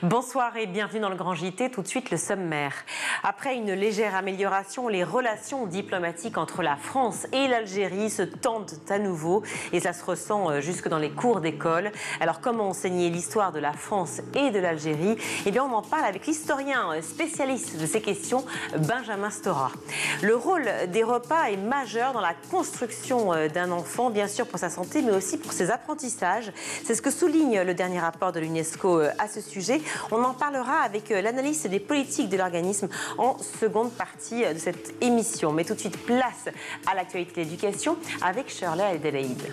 Bonsoir et bienvenue dans le Grand JT. Tout de suite, le sommaire. Après une légère amélioration, les relations diplomatiques entre la France et l'Algérie se tendent à nouveau et ça se ressent jusque dans les cours d'école. Alors, comment enseigner l'histoire de la France et de l'Algérie? Eh bien, on en parle avec l'historien spécialiste de ces questions, Benjamin Stora. Le rôle des repas est majeur dans la construction d'un enfant, bien sûr pour sa santé, mais aussi pour ses apprentissages. C'est ce que souligne le dernier rapport de l'UNESCO à ce sujet. On en parlera avec l'analyste des politiques de l'organisme en seconde partie de cette émission. Mais tout de suite, place à l'actualité de l'éducation avec Shirley Adelaide.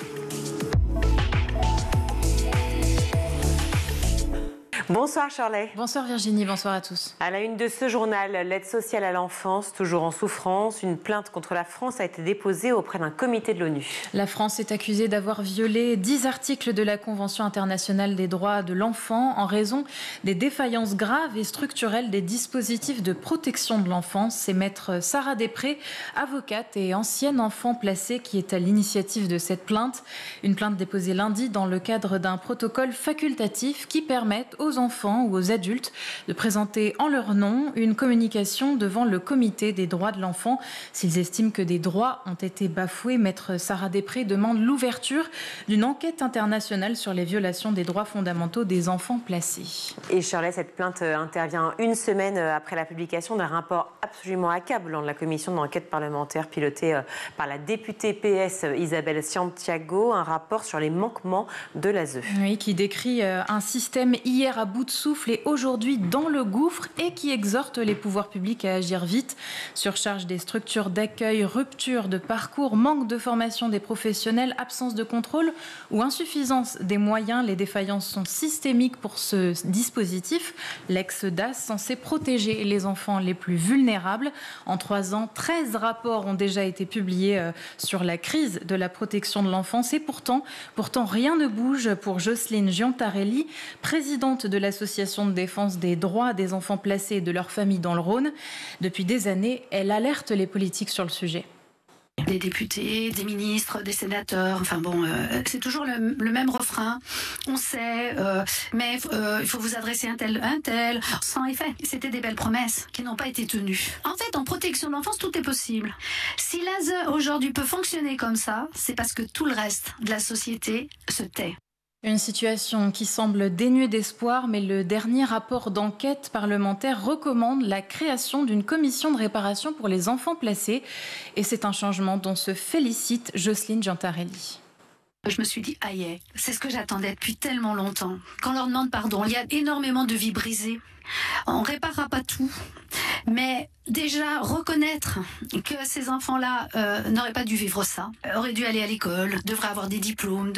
Bonsoir Shirley. Bonsoir Virginie, bonsoir à tous. À la une de ce journal, l'aide sociale à l'enfance, toujours en souffrance. Une plainte contre la France a été déposée auprès d'un comité de l'ONU. La France est accusée d'avoir violé 10 articles de la Convention internationale des droits de l'enfant en raison des défaillances graves et structurelles des dispositifs de protection de l'enfance. C'est maître Sarah Després, avocate et ancienne enfant placée, qui est à l'initiative de cette plainte. Une plainte déposée lundi dans le cadre d'un protocole facultatif qui permet aux enfants ou aux adultes de présenter en leur nom une communication devant le comité des droits de l'enfant. S'ils estiment que des droits ont été bafoués, maître Sarah Després demande l'ouverture d'une enquête internationale sur les violations des droits fondamentaux des enfants placés. Et Shirley, cette plainte intervient une semaine après la publication d'un rapport absolument accablant de la commission d'enquête parlementaire pilotée par la députée PS Isabelle Santiago, un rapport sur les manquements de l'ASE. Oui, qui décrit un système hier à bout de souffle et aujourd'hui dans le gouffre et qui exhorte les pouvoirs publics à agir vite. Surcharge des structures d'accueil, rupture de parcours, manque de formation des professionnels, absence de contrôle ou insuffisance des moyens. Les défaillances sont systémiques pour ce dispositif. L'ex-DAS censé protéger les enfants les plus vulnérables. En 3 ans, 13 rapports ont déjà été publiés sur la crise de la protection de l'enfance et pourtant rien ne bouge pour Jocelyne Giantarelli, présidente de l'association de défense des droits des enfants placés et de leurs familles dans le Rhône. Depuis des années, elle alerte les politiques sur le sujet. Des députés, des ministres, des sénateurs, c'est toujours le même refrain. On sait, mais il faut vous adresser un tel, sans effet. C'était des belles promesses qui n'ont pas été tenues. En fait, en protection de l'enfance, tout est possible. Si l'ASE aujourd'hui peut fonctionner comme ça, c'est parce que tout le reste de la société se tait. Une situation qui semble dénuée d'espoir, mais le dernier rapport d'enquête parlementaire recommande la création d'une commission de réparation pour les enfants placés. Et c'est un changement dont se félicite Jocelyne Giantarelli. Je me suis dit, aïe, c'est ce que j'attendais depuis tellement longtemps. Quand on leur demande pardon, il y a énormément de vies brisées. On ne réparera pas tout, mais déjà reconnaître que ces enfants-là n'auraient pas dû vivre ça, auraient dû aller à l'école, devraient avoir des diplômes,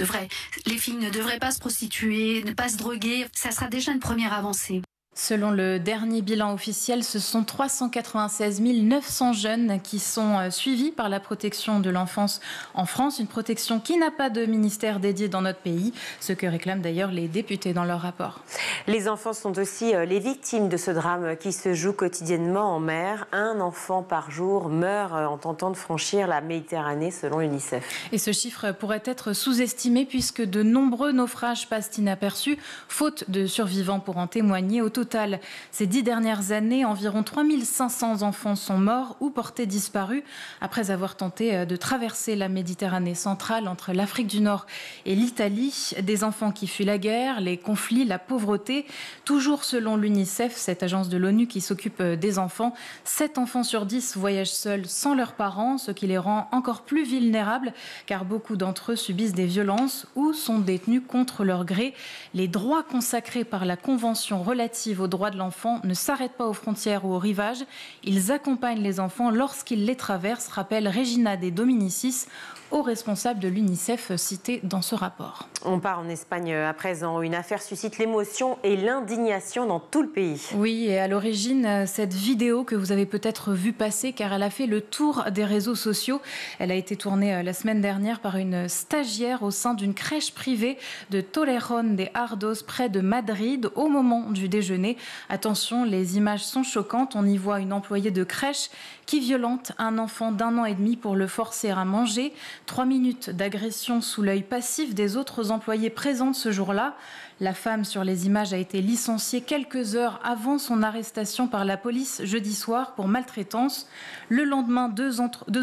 les filles ne devraient pas se prostituer, ne pas se droguer, ça sera déjà une première avancée. Selon le dernier bilan officiel, ce sont 396 900 jeunes qui sont suivis par la protection de l'enfance en France, une protection qui n'a pas de ministère dédié dans notre pays, ce que réclament d'ailleurs les députés dans leur rapport. Les enfants sont aussi les victimes de ce drame qui se joue quotidiennement en mer. Un enfant par jour meurt en tentant de franchir la Méditerranée selon l'UNICEF. Et ce chiffre pourrait être sous-estimé puisque de nombreux naufrages passent inaperçus, faute de survivants pour en témoigner. Au total, ces 10 dernières années, environ 3500 enfants sont morts ou portés disparus après avoir tenté de traverser la Méditerranée centrale entre l'Afrique du Nord et l'Italie. Des enfants qui fuient la guerre, les conflits, la pauvreté. Toujours selon l'UNICEF, cette agence de l'ONU qui s'occupe des enfants, 7 enfants sur 10 voyagent seuls sans leurs parents, ce qui les rend encore plus vulnérables car beaucoup d'entre eux subissent des violences ou sont détenus contre leur gré. Les droits consacrés par la Convention relative aux droits de l'enfant ne s'arrêtent pas aux frontières ou au rivage. Ils accompagnent les enfants lorsqu'ils les traversent, rappelle Regina De Dominicis, haut responsable de l'UNICEF cité dans ce rapport. On part en Espagne à présent. Une affaire suscite l'émotion et l'indignation dans tout le pays. Oui, et à l'origine, cette vidéo que vous avez peut-être vue passer car elle a fait le tour des réseaux sociaux. Elle a été tournée la semaine dernière par une stagiaire au sein d'une crèche privée de Torrejón de Ardoz près de Madrid au moment du déjeuner. Attention, les images sont choquantes. On y voit une employée de crèche qui violente un enfant d'1 an et demi pour le forcer à manger. 3 minutes d'agression sous l'œil passif des autres employées présentes ce jour-là. La femme sur les images a été licenciée quelques heures avant son arrestation par la police jeudi soir pour maltraitance. Le lendemain, deux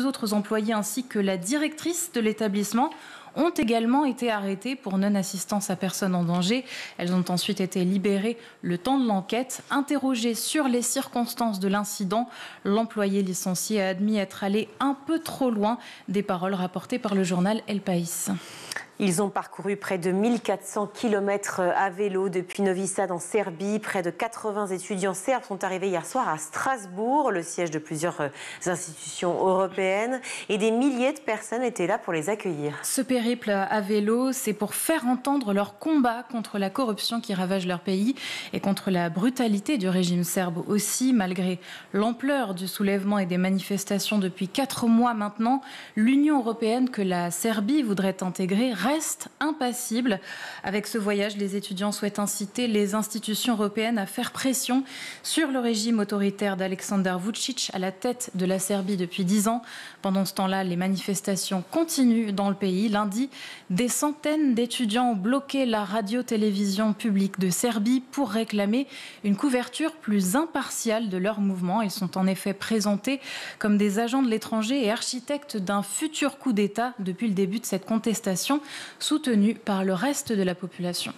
autres employés ainsi que la directrice de l'établissement ont également été arrêtées pour non-assistance à personne en danger. Elles ont ensuite été libérées le temps de l'enquête. Interrogé sur les circonstances de l'incident, l'employé licencié a admis être allé un peu trop loin. Des paroles rapportées par le journal El País. Ils ont parcouru près de 1400 km à vélo depuis Novi Sad en Serbie. Près de 80 étudiants serbes sont arrivés hier soir à Strasbourg, le siège de plusieurs institutions européennes. Et des milliers de personnes étaient là pour les accueillir. Ce périple à vélo, c'est pour faire entendre leur combat contre la corruption qui ravage leur pays et contre la brutalité du régime serbe aussi. Malgré l'ampleur du soulèvement et des manifestations depuis 4 mois maintenant, l'Union européenne que la Serbie voudrait intégrer reste impassible. Avec ce voyage, les étudiants souhaitent inciter les institutions européennes à faire pression sur le régime autoritaire d'Aleksandar Vučić à la tête de la Serbie depuis 10 ans. Pendant ce temps-là, les manifestations continuent dans le pays. Lundi, des centaines d'étudiants ont bloqué la radio-télévision publique de Serbie pour réclamer une couverture plus impartiale de leur mouvement. Ils sont en effet présentés comme des agents de l'étranger et architectes d'un futur coup d'État depuis le début de cette contestation, soutenue par le reste de la population.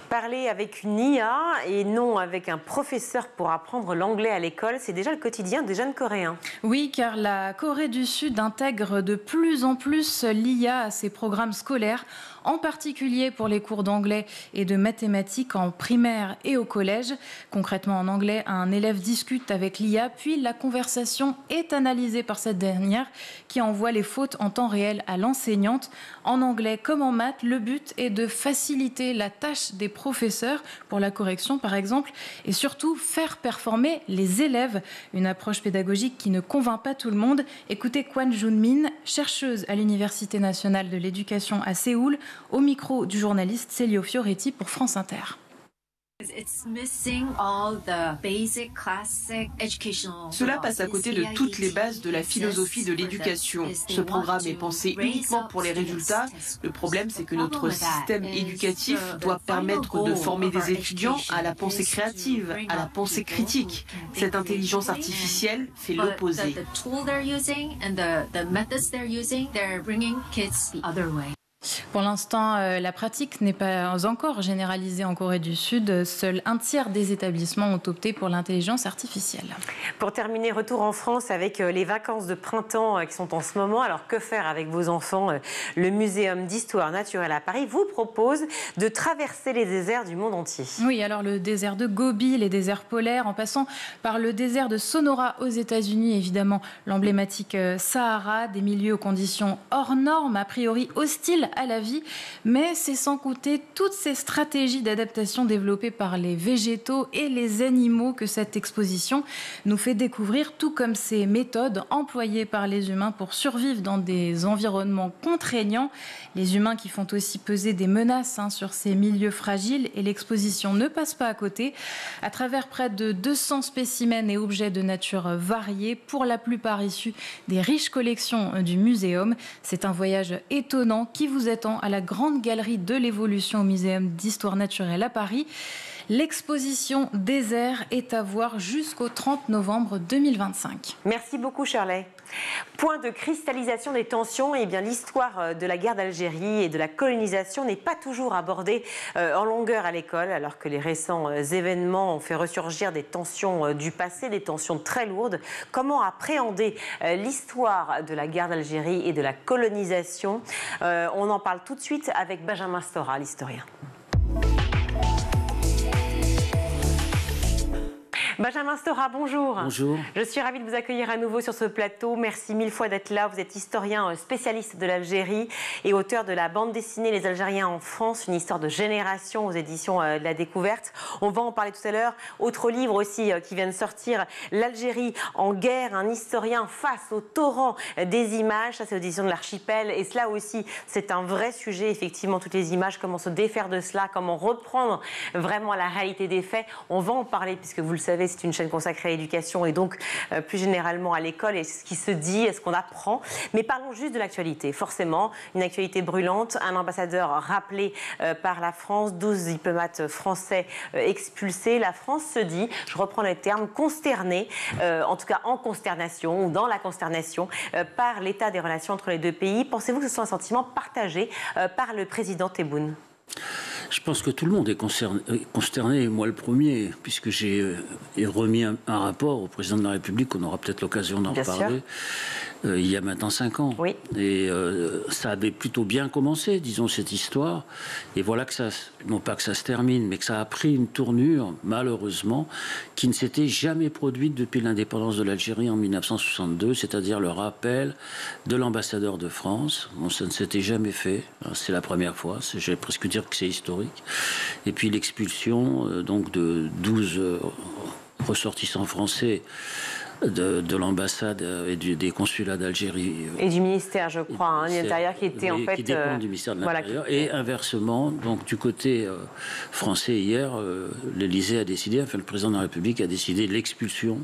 Parler avec une IA et non avec un professeur pour apprendre l'anglais à l'école, c'est déjà le quotidien des jeunes Coréens. Oui, car la Corée du Sud intègre de plus en plus l'IA à ses programmes scolaires, en particulier pour les cours d'anglais et de mathématiques en primaire et au collège. Concrètement, en anglais, un élève discute avec l'IA, puis la conversation est analysée par cette dernière qui envoie les fautes en temps réel à l'enseignante. En anglais comme en maths, le but est de faciliter la tâche des professeurs pour la correction, par exemple, et surtout faire performer les élèves. Une approche pédagogique qui ne convainc pas tout le monde. Écoutez Kwon Jun-min, chercheuse à l'Université nationale de l'éducation à Séoul, au micro du journaliste Célio Fioretti pour France Inter. Cela passe à côté de toutes les bases de la philosophie de l'éducation. Ce programme est pensé uniquement pour les résultats. Le problème, c'est que notre système éducatif doit permettre de former des étudiants à la pensée créative, à la pensée critique. Cette intelligence artificielle fait l'opposé. Pour l'instant, la pratique n'est pas encore généralisée en Corée du Sud. Seul un tiers des établissements ont opté pour l'intelligence artificielle. Pour terminer, retour en France avec les vacances de printemps qui sont en ce moment. Alors que faire avec vos enfants? Le Muséum d'histoire naturelle à Paris vous propose de traverser les déserts du monde entier. Oui, alors le désert de Gobi, les déserts polaires, en passant par le désert de Sonora aux États-Unis, évidemment l'emblématique Sahara, des milieux aux conditions hors normes, a priori hostiles à la vie, mais c'est sans compter toutes ces stratégies d'adaptation développées par les végétaux et les animaux que cette exposition nous fait découvrir, tout comme ces méthodes employées par les humains pour survivre dans des environnements contraignants. Les humains qui font aussi peser des menaces sur ces milieux fragiles, et l'exposition ne passe pas à côté. À travers près de 200 spécimens et objets de nature variés, pour la plupart issus des riches collections du muséum. C'est un voyage étonnant qui vous attend à la grande galerie de l'évolution au Muséum d'histoire naturelle à Paris. L'exposition Désert est à voir jusqu'au 30 novembre 2025. Merci beaucoup Shirley. Point de cristallisation des tensions, eh bien l'histoire de la guerre d'Algérie et de la colonisation n'est pas toujours abordée en longueur à l'école, alors que les récents événements ont fait ressurgir des tensions du passé, des tensions très lourdes. Comment appréhender l'histoire de la guerre d'Algérie et de la colonisation? On en parle tout de suite avec Benjamin Stora, l'historien. Benjamin Stora, bonjour. Bonjour. Je suis ravie de vous accueillir à nouveau sur ce plateau. Merci mille fois d'être là. Vous êtes historien spécialiste de l'Algérie et auteur de la bande dessinée Les Algériens en France, une histoire de génération aux éditions de la Découverte. On va en parler tout à l'heure. Autre livre aussi qui vient de sortir, L'Algérie en guerre, un historien face au torrent des images. Ça, c'est aux éditions de l'Archipel. Et cela aussi, c'est un vrai sujet, effectivement, toutes les images, comment se défaire de cela, comment reprendre vraiment la réalité des faits. On va en parler puisque vous le savez, c'est une chaîne consacrée à l'éducation et donc plus généralement à l'école et ce qui se dit, ce qu'on apprend. Mais parlons juste de l'actualité. Forcément, une actualité brûlante. Un ambassadeur rappelé par la France, 12 diplomates français expulsés. La France se dit, je reprends les termes, consternée, en tout cas en consternation ou dans la consternation par l'état des relations entre les deux pays. Pensez-vous que ce soit un sentiment partagé par le président Tebboune ? Je pense que tout le monde est consterné, moi le premier, puisque j'ai remis un rapport au président de la République, on aura peut-être l'occasion d'en reparler, il y a maintenant 5 ans. Oui. Et ça avait plutôt bien commencé, disons, cette histoire. Et voilà que ça, non pas que ça se termine, mais que ça a pris une tournure, malheureusement, qui ne s'était jamais produite depuis l'indépendance de l'Algérie en 1962, c'est-à-dire le rappel de l'ambassadeur de France. Bon, ça ne s'était jamais fait, c'est la première fois, j'allais presque dire que c'est historique. Et puis l'expulsion donc de 12 ressortissants français de l'ambassade et des consulats d'Algérie. Et du ministère, je crois, de l'Intérieur, qui était en fait... Qui dépend du ministère de l'Intérieur. Voilà. Et inversement, donc du côté français, hier, l'Élysée a décidé, enfin le président de la République a décidé l'expulsion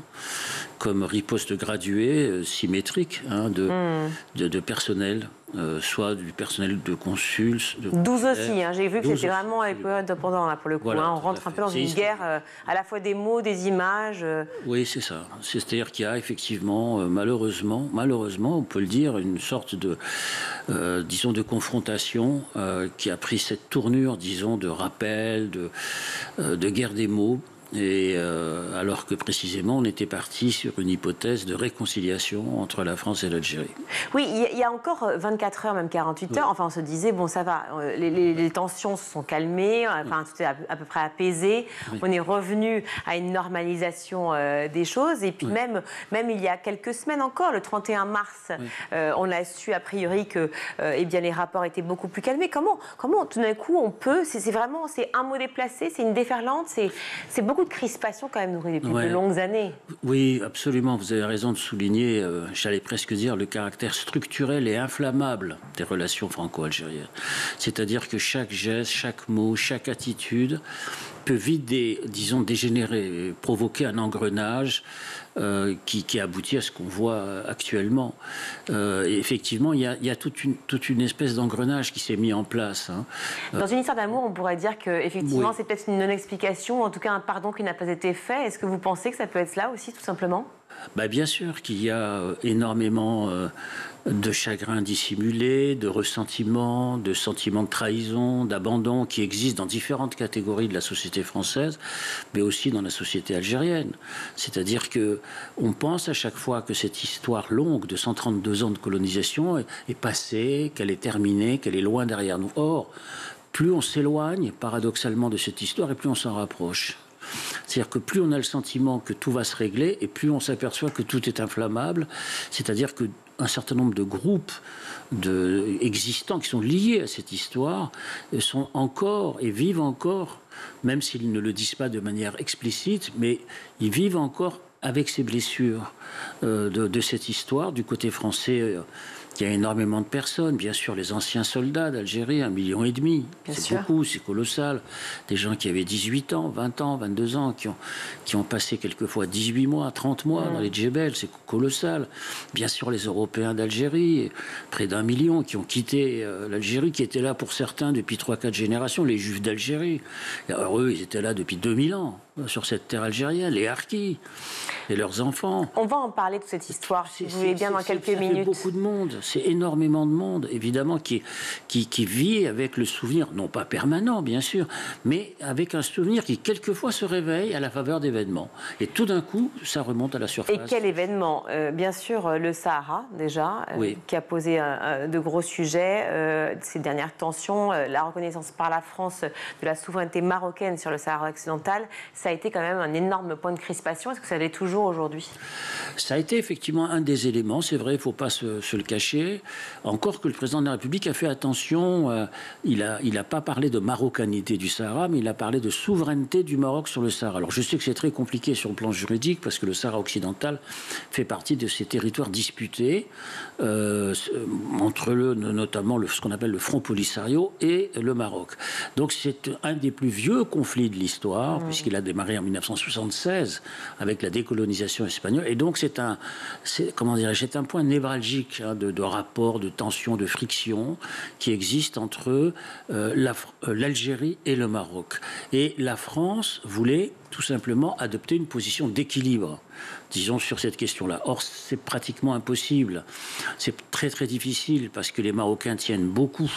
comme riposte graduée, symétrique, de personnel. Soit du personnel de consuls. 12 aussi, j'ai vu que c'était vraiment un peu indépendant là, pour le coup. Voilà, on rentre un peu dans une guerre à la fois des mots, des images. Oui, c'est ça. C'est-à-dire qu'il y a effectivement, malheureusement, on peut le dire, une sorte de, disons, de confrontation qui a pris cette tournure, disons, de rappel, de guerre des mots. Et alors que précisément on était parti sur une hypothèse de réconciliation entre la France et l'Algérie. Oui, il y a encore 24 heures, même 48 heures, enfin on se disait, bon ça va, les tensions se sont calmées, enfin tout est à peu près apaisé, on est revenu à une normalisation des choses, et puis même il y a quelques semaines encore, le 31 mars, on a su a priori que bien, les rapports étaient beaucoup plus calmés. Comment tout d'un coup on peut, c'est un mot déplacé, c'est une déferlante, c'est beaucoup de crispation quand même nourrie depuis de longues années. Oui, absolument. Vous avez raison de souligner, j'allais presque dire, le caractère structurel et inflammable des relations franco-algériennes. C'est-à-dire que chaque geste, chaque mot, chaque attitude peut vite, dégénérer, provoquer un engrenage qui aboutit à ce qu'on voit actuellement. Et effectivement, il y a toute une espèce d'engrenage qui s'est mis en place. Dans une histoire d'amour, on pourrait dire qu'effectivement, c'est peut-être une non-explication, en tout cas un pardon qui n'a pas été fait. Est-ce que vous pensez que ça peut être cela aussi, tout simplement ? Bien sûr qu'il y a énormément de chagrin dissimulé, de ressentiment, de sentiments de trahison, d'abandon qui existent dans différentes catégories de la société française, mais aussi dans la société algérienne. C'est-à-dire qu'on pense à chaque fois que cette histoire longue de 132 ans de colonisation est passée, qu'elle est terminée, qu'elle est loin derrière nous. Or, plus on s'éloigne paradoxalement de cette histoire et plus on s'en rapproche. C'est-à-dire que plus on a le sentiment que tout va se régler et plus on s'aperçoit que tout est inflammable. C'est-à-dire qu'un certain nombre de groupes existants qui sont liés à cette histoire sont encore et vivent encore, même s'ils ne le disent pas de manière explicite, mais ils vivent encore avec ces blessures de cette histoire. Du côté français, il y a énormément de personnes, bien sûr, les anciens soldats d'Algérie, 1,5 million. C'est beaucoup, c'est colossal. Des gens qui avaient 18 ans, 20 ans, 22 ans, qui ont passé quelquefois 18 mois, 30 mois dans les djebels, c'est colossal. Bien sûr, les Européens d'Algérie, près d'1 million, qui ont quitté l'Algérie, qui étaient là pour certains depuis 3-4 générations, les Juifs d'Algérie. Alors eux, ils étaient là depuis 2000 ans. Sur cette terre algérienne, les harkis et leurs enfants. On va en parler de cette histoire, si vous voulez bien, dans quelques minutes. C'est beaucoup de monde, c'est énormément de monde, évidemment, qui vit avec le souvenir, non pas permanent, bien sûr, mais avec un souvenir qui, quelquefois, se réveille à la faveur d'événements. Et tout d'un coup, ça remonte à la surface. Et quel événement bien sûr, le Sahara, déjà, qui a posé de gros sujets, ces dernières tensions, la reconnaissance par la France de la souveraineté marocaine sur le Sahara occidental. Ça a été quand même un énorme point de crispation. Est-ce que ça l'est toujours aujourd'hui ? Ça a été effectivement un des éléments, c'est vrai, il ne faut pas se le cacher. Encore que le président de la République a fait attention, il a pas parlé de marocanité du Sahara, mais il a parlé de souveraineté du Maroc sur le Sahara. Alors je sais que c'est très compliqué sur le plan juridique, parce que le Sahara occidental fait partie de ces territoires disputés, entre notamment ce qu'on appelle le Front Polisario et le Maroc. Donc c'est un des plus vieux conflits de l'histoire, puisqu'il a démarré en 1976 avec la décolonisation espagnole. Et donc c'est un point névralgique de rapport, de tension, de friction qui existe entre l'Algérie et le Maroc. Et la France voulait tout simplement adopter une position d'équilibre, disons, sur cette question-là. Or, c'est pratiquement impossible. C'est très, très difficile parce que les Marocains tiennent beaucoup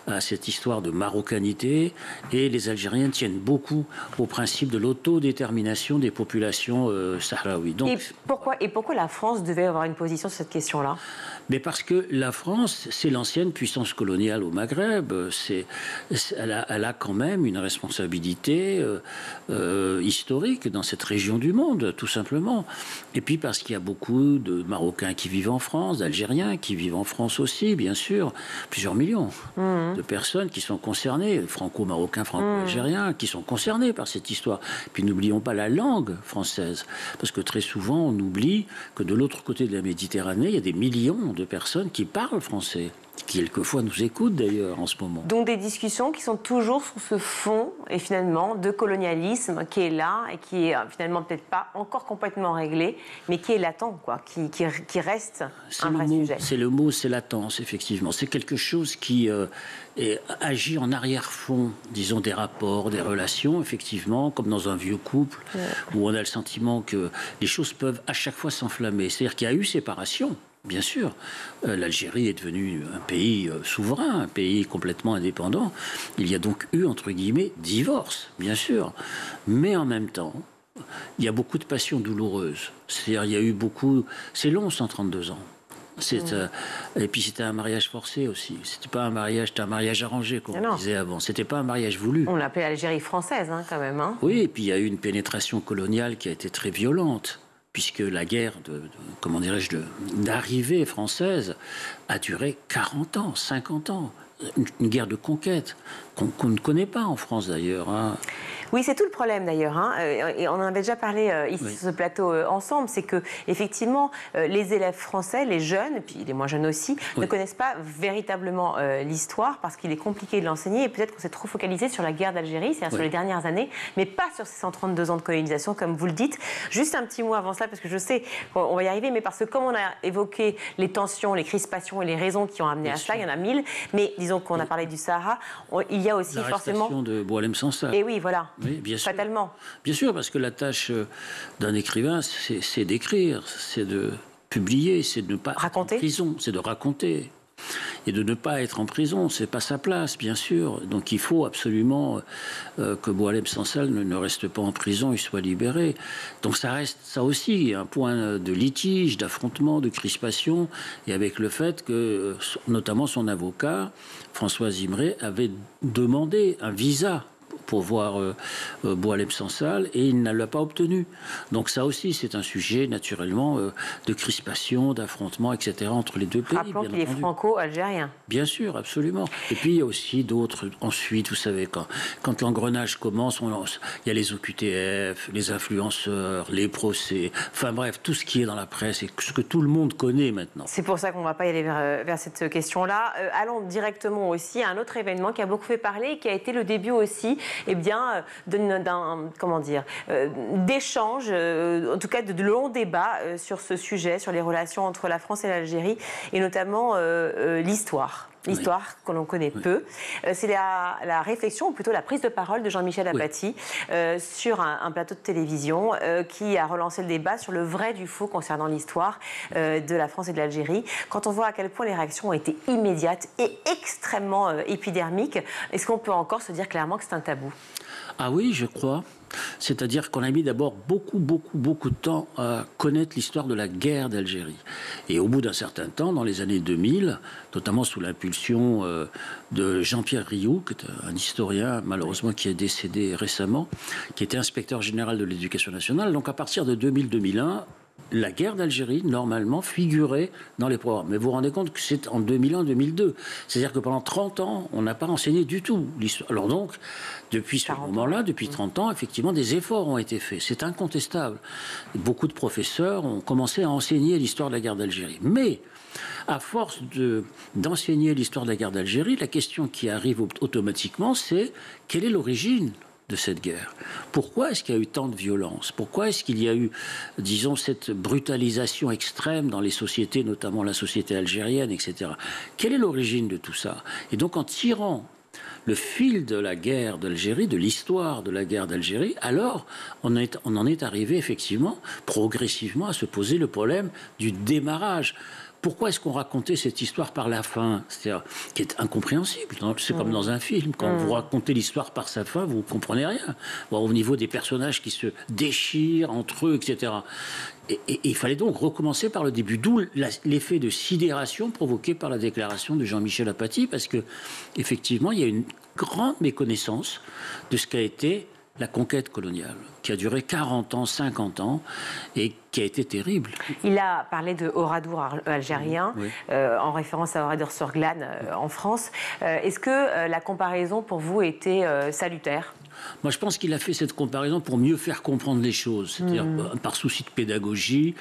à cette histoire de marocanité et les Algériens tiennent beaucoup au principe de l'autodétermination des populations sahraouies. Donc, et pourquoi la France devait avoir une position sur cette question-là ? Mais parce que la France, c'est l'ancienne puissance coloniale au Maghreb. Elle a quand même une responsabilité historique dans cette région du monde, tout simplement. Et puis parce qu'il y a beaucoup de Marocains qui vivent en France, d'Algériens qui vivent en France aussi, bien sûr. Plusieurs millions de personnes qui sont concernées, franco-marocains, franco-algériens, qui sont concernés par cette histoire. Puis n'oublions pas la langue française. Parce que très souvent, on oublie que de l'autre côté de la Méditerranée, il y a des millions de personnes qui parlent français, qui quelquefois nous écoutent d'ailleurs en ce moment. Donc des discussions qui sont toujours sur ce fond et finalement de colonialisme qui est là et qui est finalement peut-être pas encore complètement réglé, mais qui est latent, quoi, qui reste un vrai sujet. C'est le mot, c'est latence, effectivement. C'est quelque chose qui agit en arrière-fond, disons, des rapports, des relations, effectivement, comme dans un vieux couple, où on a le sentiment que les choses peuvent à chaque fois s'enflammer. C'est-à-dire qu'il y a eu séparation. Bien sûr, l'Algérie est devenue un pays souverain, un pays complètement indépendant. Il y a donc eu, entre guillemets, divorce, bien sûr. Mais en même temps, il y a beaucoup de passions douloureuses. C'est-à-dire, il y a eu beaucoup... C'est long, 132 ans. Et puis c'était un mariage forcé aussi. C'était pas un mariage, c'était un mariage arrangé, comme on disait avant. C'était pas un mariage voulu. On l'appelait l'Algérie française, quand même. Oui, et puis il y a eu une pénétration coloniale qui a été très violente, puisque la guerre d'arrivée française a duré 40 ans, 50 ans. Une guerre de conquête qu'on ne connaît pas en France d'ailleurs. Oui, c'est tout le problème d'ailleurs. Et on en avait déjà parlé ici sur ce plateau ensemble. C'est que effectivement, les élèves français, les jeunes, puis les moins jeunes aussi, ne connaissent pas véritablement l'histoire parce qu'il est compliqué de l'enseigner. Et peut-être qu'on s'est trop focalisé sur la guerre d'Algérie, c'est-à-dire sur les dernières années, mais pas sur ces 132 ans de colonisation, comme vous le dites. Juste un petit mot avant cela, parce que je sais qu'on va y arriver, mais parce que comme on a évoqué les tensions, les crispations et les raisons qui ont amené à cela, il y en a 1000. Mais disons qu'on a parlé du Sahara, il y a aussi forcément... L'arrestation de Boualem Sansal. Et oui, voilà. Oui, bien sûr. Fatalement. Bien sûr, parce que la tâche d'un écrivain, c'est d'écrire, c'est de publier, c'est de ne pas raconter. Être en prison, c'est de raconter. Et de ne pas être en prison, c'est pas sa place, bien sûr. Donc il faut absolument que Boualem Sansal ne reste pas en prison, il soit libéré. Donc ça reste, ça aussi, un point de litige, d'affrontement, de crispation, et avec le fait que, notamment son avocat, François Imré, avait demandé un visa pour voir Boualem Sansal, et il ne l'a pas obtenu. Donc ça aussi, c'est un sujet, naturellement, de crispation, d'affrontement, etc., entre les deux pays. Rappelons qu'il est franco-algérien. Bien sûr, absolument. Et puis, il y a aussi d'autres... Ensuite, vous savez, quand l'engrenage commence, il y a les OQTF, les influenceurs, les procès, enfin bref, tout ce qui est dans la presse et ce que tout le monde connaît maintenant. C'est pour ça qu'on ne va pas y aller vers cette question-là. Allons directement aussi à un autre événement qui a beaucoup fait parler et qui a été le début aussi d'échanges, en tout cas de longs débats sur ce sujet, sur les relations entre la France et l'Algérie, et notamment l'histoire. L'histoire que l'on connaît peu. C'est la réflexion, ou plutôt la prise de parole de Jean-Michel Apathy sur un plateau de télévision qui a relancé le débat sur le vrai du faux concernant l'histoire de la France et de l'Algérie. Quand on voit à quel point les réactions ont été immédiates et extrêmement épidermiques, est-ce qu'on peut encore se dire clairement que c'est un tabou ? Ah oui, je crois. C'est-à-dire qu'on a mis d'abord beaucoup de temps à connaître l'histoire de la guerre d'Algérie. Et au bout d'un certain temps, dans les années 2000, notamment sous l'impulsion de Jean-Pierre Rioux, qui est un historien, malheureusement, qui est décédé récemment, qui était inspecteur général de l'éducation nationale. Donc à partir de 2000-2001, la guerre d'Algérie, normalement, figurait dans les programmes. Mais vous vous rendez compte que c'est en 2001-2002. C'est-à-dire que pendant 30 ans, on n'a pas enseigné du tout l'histoire. Alors donc, depuis ce moment-là, depuis 30 ans, effectivement, des efforts ont été faits. C'est incontestable. Beaucoup de professeurs ont commencé à enseigner l'histoire de la guerre d'Algérie. Mais, à force d'enseigner l'histoire de la guerre d'Algérie, la question qui arrive automatiquement, c'est quelle est l'origine de cette guerre. Pourquoi est-ce qu'il y a eu tant de violence? Pourquoi est-ce qu'il y a eu, disons, cette brutalisation extrême dans les sociétés, notamment la société algérienne, etc. Quelle est l'origine de tout ça? Et donc, en tirant le fil de la guerre d'Algérie, de l'histoire de la guerre d'Algérie, alors on en est arrivé effectivement, progressivement, à se poser le problème du démarrage. Pourquoi est-ce qu'on racontait cette histoire par la fin, c'est-à-dire qui est incompréhensible? C'est comme dans un film, quand vous racontez l'histoire par sa fin, vous ne comprenez rien. Bon, au niveau des personnages qui se déchirent entre eux, etc. Et il fallait donc recommencer par le début, d'où l'effet de sidération provoqué par la déclaration de Jean-Michel Apathy, parce que effectivement, il y a une grande méconnaissance de ce qu'a été la conquête coloniale, qui a duré 40 ans, 50 ans, et qui a été terrible. Il a parlé de Oradour algérien, Oui. en référence à Oradour sur Glane en France. Est-ce que la comparaison pour vous était salutaire? Moi, je pense qu'il a fait cette comparaison pour mieux faire comprendre les choses, c'est-à-dire par souci de pédagogie,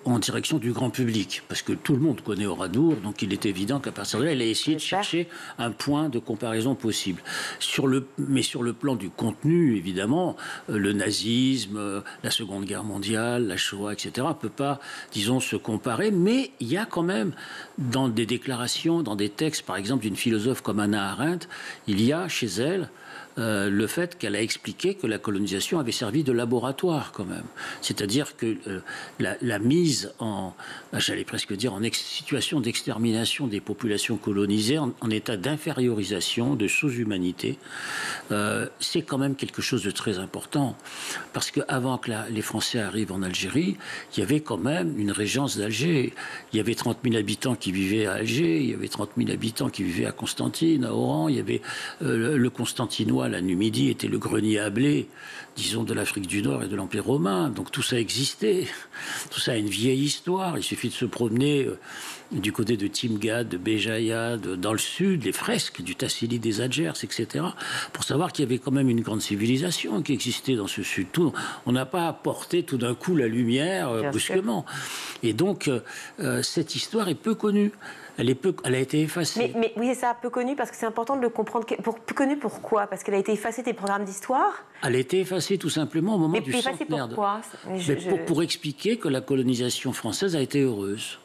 en direction du grand public, parce que tout le monde connaît Oradour, donc il est évident qu'à partir de là, il a essayé de chercher un point de comparaison possible. Mais sur le plan du contenu, évidemment, le nazisme, la Seconde Guerre mondiale, la Shoah, etc., ne peut pas, disons, se comparer, mais il y a quand même, dans des déclarations, dans des textes, par exemple, d'une philosophe comme Hannah Arendt, il y a chez elle le fait qu'elle a expliqué que la colonisation avait servi de laboratoire quand même. C'est-à-dire que la mise en, j'allais presque dire, en situation d'extermination des populations colonisées, en état d'infériorisation, de sous-humanité, c'est quand même quelque chose de très important. Parce qu'avant que les Français arrivent en Algérie, il y avait quand même une régence d'Alger. Il y avait 30 000 habitants qui vivaient à Alger, il y avait 30 000 habitants qui vivaient à Constantine, à Oran, il y avait le Constantinois, la Numidie était le grenier à blé, disons, de l'Afrique du Nord et de l'Empire romain. Donc tout ça existait. Tout ça a une vieille histoire. Il suffit de se promener du côté de Timgad, de Béjaïa, dans le sud, les fresques du Tassili des Adjers, etc., pour savoir qu'il y avait quand même une grande civilisation qui existait dans ce sud. On n'a pas apporté tout d'un coup la lumière brusquement. Et donc, cette histoire est peu connue. Elle a été effacée. Mais oui, c'est ça, peu connue, parce que c'est important de le comprendre. Peu connue pourquoi? Parce qu'elle a été effacée des programmes d'histoire? Elle a été effacée tout simplement au moment du centenaire. Pourquoi? Pour expliquer que la colonisation française a été heureuse.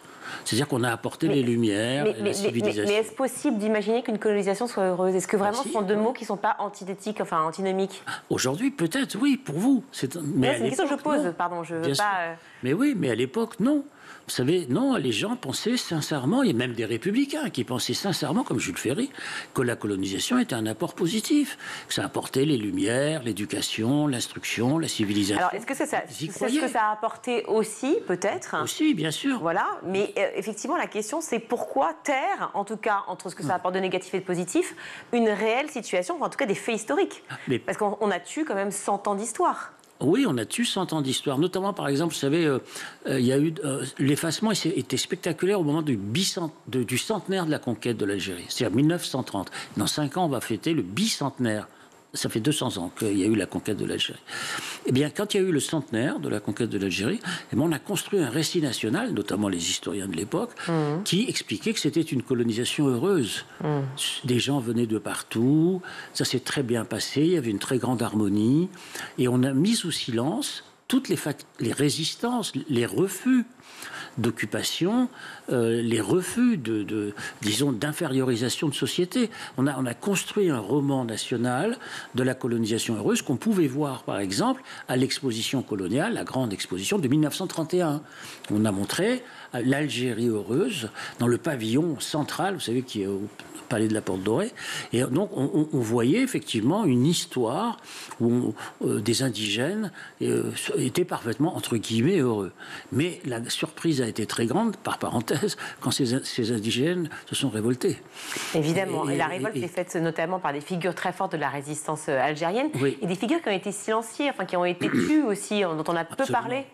C'est-à-dire qu'on a apporté les lumières, la civilisation. Mais est-ce possible d'imaginer qu'une colonisation soit heureuse? Est-ce que vraiment ce sont deux mots qui ne sont pas antithétiques, enfin antinomiques? Aujourd'hui, peut-être, oui, pour vous. C'est une question que je pose, pardon, je ne veux pas... Mais oui, mais à l'époque, non. Vous savez, non, les gens pensaient sincèrement, il y a même des républicains qui pensaient sincèrement, comme Jules Ferry, que la colonisation était un apport positif. Que ça apportait les lumières, l'éducation, l'instruction, la civilisation. Alors, est-ce que c'est ce que ça a apporté aussi, peut-être? Aussi, bien sûr. Voilà, mais effectivement, la question, c'est pourquoi taire, en tout cas, entre ce que ça apporte de négatif et de positif, une réelle situation, enfin, en tout cas des faits historiques? Parce qu'on a tué quand même 100 ans d'histoire. Oui, on a tué 100 ans d'histoire. Notamment, par exemple, vous savez, il y a eu l'effacement était spectaculaire au moment du centenaire de la conquête de l'Algérie. C'est-à-dire 1930. Dans 5 ans, on va fêter le bicentenaire. Ça fait 200 ans qu'il y a eu la conquête de l'Algérie. Eh bien, quand il y a eu le centenaire de la conquête de l'Algérie, eh bien, on a construit un récit national, notamment les historiens de l'époque, qui expliquaient que c'était une colonisation heureuse. Des gens venaient de partout, ça s'est très bien passé, il y avait une très grande harmonie, et on a mis sous silence toutes les résistances, les refus d'occupation, les refus disons, d'infériorisation de société. On a construit un roman national de la colonisation heureuse qu'on pouvait voir, par exemple, à l'exposition coloniale, la grande exposition de 1931. On a montré l'Algérie heureuse dans le pavillon central, vous savez, qui est au Palais de la Porte Dorée. Et donc, on voyait effectivement une histoire où des indigènes étaient parfaitement, entre guillemets, heureux. Mais la surprise a été très grande, par parenthèse, quand ces indigènes se sont révoltés. Évidemment. Et la révolte est faite notamment par des figures très fortes de la résistance algérienne, et des figures qui ont été silenciées, enfin qui ont été tues aussi, dont on a peu parlé.